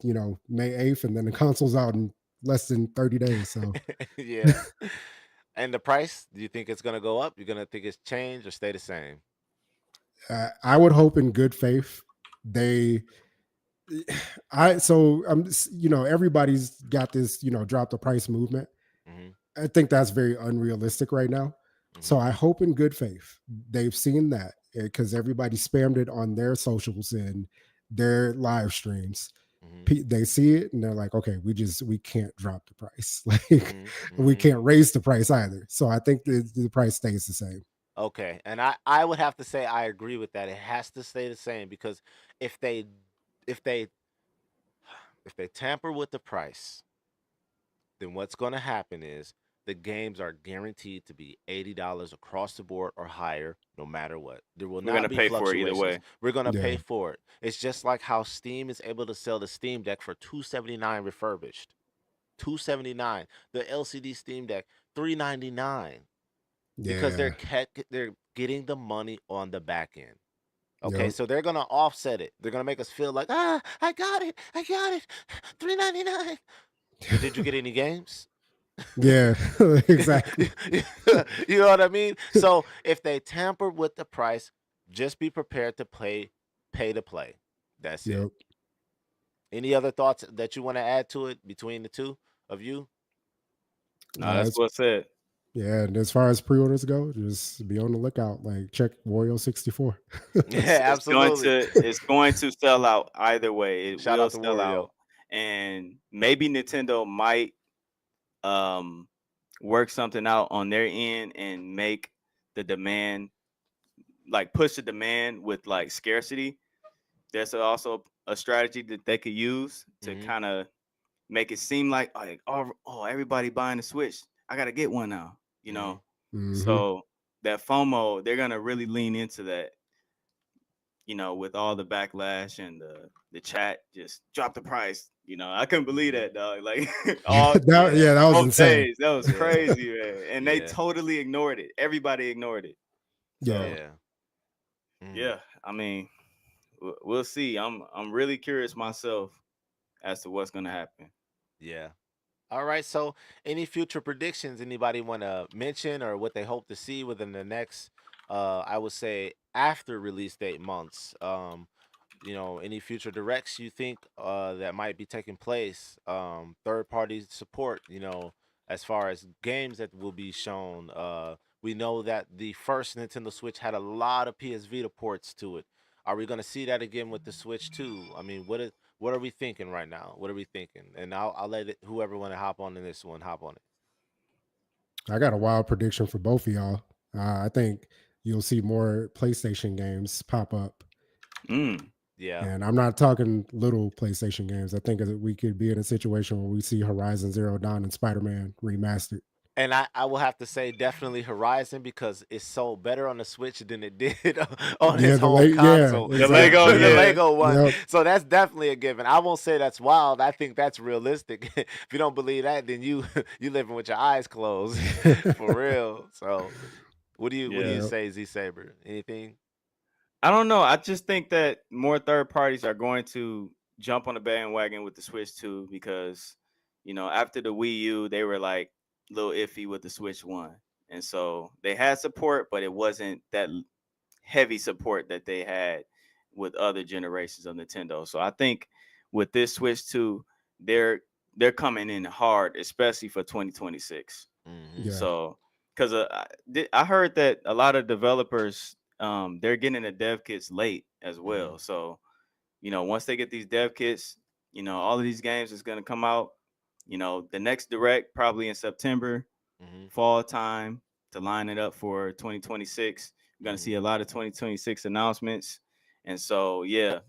May 8th, and then the console's out in less than 30 days. So Yeah. And the price, do you think it's gonna go up? You're gonna think it's change or stay the same? I would hope in good faith they everybody's got this drop the price movement. Hmm. I think that's very unrealistic right now. So Hmm. I hope in good faith they've seen that, because everybody spammed it on their socials and their live streams. Hmm. They see it and they're like, okay, we can't drop the price. Like Hmm. we Hmm. can't raise the price either. So I think the price stays the same. Okay, and I would have to say I agree with that. It has to stay the same because if they if they if they tamper with the price, then what's going to happen is the games are guaranteed to be $80 across the board or higher, no matter what. There will We're not gonna be pay for it either fluctuations. way. We're going to pay Yeah. for it. It's just like how Steam is able to sell the Steam Deck for 279 refurbished. 279. The LCD Steam Deck 399. because Yeah. they're getting the money on the back end. Okay, Yep. so they're gonna offset it. They're gonna make us feel like, I got it, $3.99. But did you get any games? Yeah. Exactly. You know what I mean? So if they tamper with the price, just be prepared to pay to play. That's it. Yep. Any other thoughts that you want to add to it between the two of you? No, that's It's well said. Yeah, and as far as pre-orders go, just be on the lookout. Like check Wario 64. Yeah, It's going absolutely. to it's going to sell out either way. It Shout will out to sell Wario. out, and maybe Nintendo might work something out on their end and make the demand, like push the demand with like scarcity. There's also a strategy that they could use to Mhm. kind of make it seem like oh, everybody buying the Switch, I gotta get one now, you know. Hmm. So that FOMO, they're gonna really lean into that, you know, with all the backlash and the chat just drop the price. You know, I couldn't believe that, dog. Like all Yeah. That was both insane. days, that was Yeah. crazy, man. And they Yeah. totally ignored it. Everybody ignored it. So Yeah. Yeah. Mhm. yeah, I mean, we'll see. I'm really curious myself as to what's gonna happen. Yeah. All right. So, any future predictions anybody want to mention or what they hope to see within the next, I would say, after release date months? Any future directs you think that might be taking place? Third party support. As far as games that will be shown. We know that the first Nintendo Switch had a lot of PS Vita ports to it. Are we going to see that again with the Switch 2? I mean, what are we thinking right now? What are we thinking? And I'll let whoever want to hop on in this one hop on it. I got a wild prediction for both of y'all. I think you'll see more PlayStation games pop up. Yeah. And I'm not talking little PlayStation games. I think that we could be in a situation where we see Horizon Zero Dawn and Spider-Man remastered. And I will have to say definitely Horizon because it sold better on the Switch than it did on Yeah, its home console. The Lego, exactly. The yeah. Lego one. Yep. So that's definitely a given. I won't say that's wild. I think that's realistic. If you don't believe that, then you living with your eyes closed for real. So what do you Yeah. say, Z Saber? Anything? I don't know. I just think that more third parties are going to jump on the bandwagon with the Switch 2 because, you know, after the Wii U, they were like a little iffy with the Switch 1. And so they had support, but it wasn't that heavy support that they had with other generations of Nintendo. So I think with this Switch 2, they're coming in hard, especially for 2026. Mm-hmm. Yeah. So because I heard that a lot of developers they're getting the dev kits late as well. So, you know, once they get these dev kits, you know, all of these games is going to come out, you know, the next direct probably in September, fall time to line it up for 2026. You're going to see a lot of 2026 announcements. And so, yeah,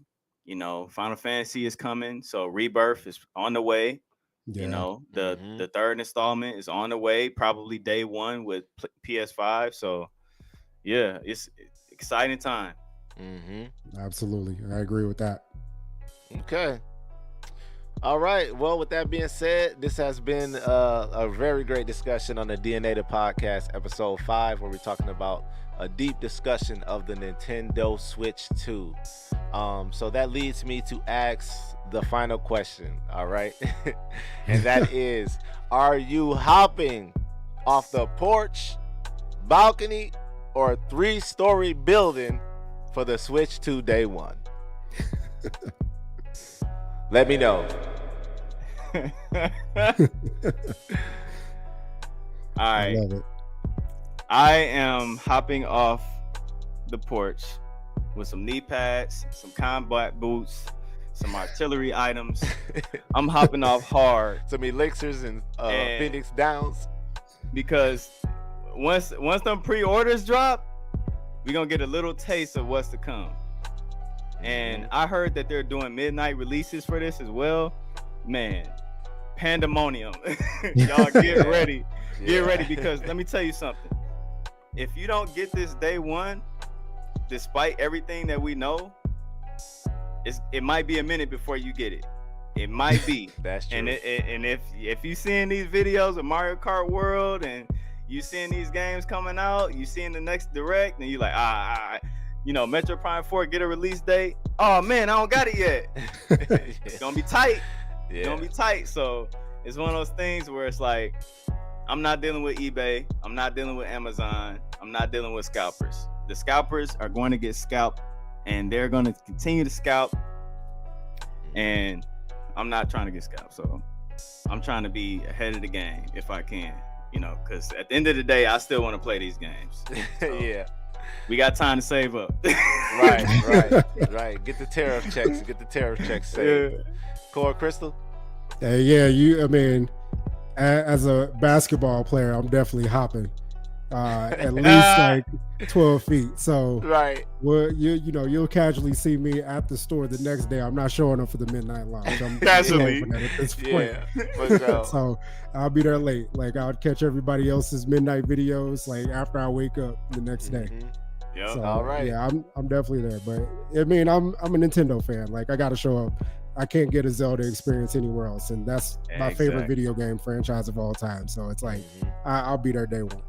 you know, Final Fantasy is coming. So Rebirth is on the way. Yeah. You know, the third installment is on the way, probably day one with PS5. So, yeah, it's exciting time. Absolutely. I agree with that. Okay. All right. Well, with that being said, this has been a very great discussion on the D.N.ATA podcast, episode 5, where we're talking about a deep discussion of the Nintendo Switch 2. So that leads me to ask the final question. All right. And that is, are you hopping off the porch, balcony, or 3-story building for the Switch 2 day one? Let me know. All I right. love it. I am hopping off the porch with some knee pads, some combat boots, some artillery items. I'm hopping off hard. Some elixirs and Phoenix Downs. Because once them pre-orders drop, we're going to get a little taste of what's to come. And I heard that they're doing midnight releases for this as well. Man, pandemonium. Y'all get ready. Get ready, because let me tell you something. If you don't get this day one, despite everything that we know, it might be a minute before you get it. It might be. That's true. And if you seeing these videos of Mario Kart World and you seeing these games coming out, you seeing the next direct, and you like, Metro Prime 4 get a release date. Oh man, I don't got it yet. It's gonna be tight. Yeah. It's gonna be tight. So it's one of those things where it's like, I'm not dealing with eBay. I'm not dealing with Amazon. I'm not dealing with scalpers. The scalpers are going to get scalped, and they're going to continue to scalp. And I'm not trying to get scalped. So I'm trying to be ahead of the game if I can, because at the end of the day, I still want to play these games. So Yeah. we got time to save up. Right. Get the tariff checks saved. Yeah. Core Crystal? Yeah, as a basketball player, I'm definitely hopping at least like 12 feet. So right, you'll casually see me at the store the next day. I'm not showing up for the midnight launch. I'm Casually at this point. Yeah, so I'll be there late. Like I'll catch everybody else's midnight videos like after I wake up the next day. Yep. So, all right. Yeah, I'm definitely there. But I'm a Nintendo fan. Like I got to show up. I can't get a Zelda experience anywhere else, and that's my favorite video game franchise of all time. So it's like I'll be there day one.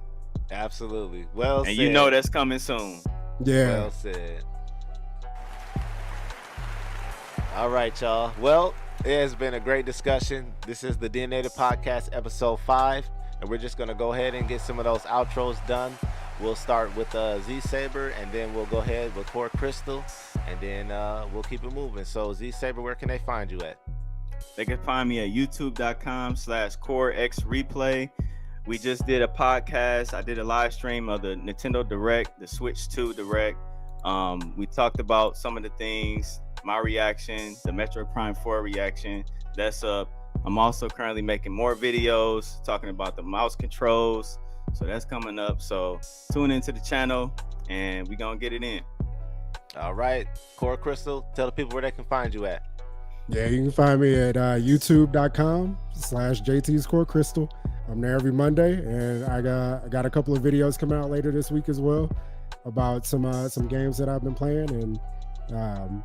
Absolutely. Well and said. that's coming soon. Yeah. Well said. All right, y'all. Well, it has been a great discussion. This is the D.N.ATA podcast, episode 5, and we're just gonna go ahead and get some of those outros done. We'll start with Z Saber, and then we'll go ahead with Core Crystal, and then we'll keep it moving. So Z Saber, where can they find you at? They can find me at youtube.com/CoreXReplay. We just did a podcast. I did a live stream of the Nintendo Direct, the Switch 2 Direct. We talked about some of the things, my reaction, the Metro Prime 4 reaction. That's up. I'm also currently making more videos talking about the mouse controls. So that's coming up. So tune into the channel and we're going to get it in. All right. Core Crystal, tell the people where they can find you at. Yeah, you can find me at youtube.com/JTSCORECRYSTAL. I'm there every Monday, and I got a couple of videos coming out later this week as well about some games that I've been playing, and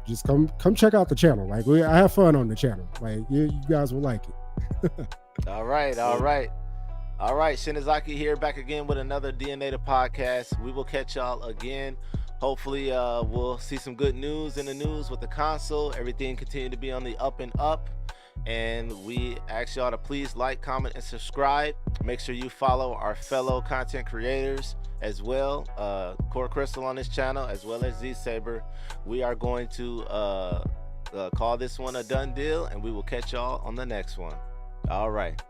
just come check out the channel. Like I have fun on the channel. Like you guys will like it. All right. Shinizaki here, back again with another D.N.ATA podcast. We will catch y'all again. Hopefully, we'll see some good news in the news with the console. Everything continue to be on the up and up. And we ask y'all to please like, comment, and subscribe. Make sure you follow our fellow content creators as well. Core Crystal on this channel, as well as Z Saber. We are going to call this one a done deal, and we will catch y'all on the next one. All right.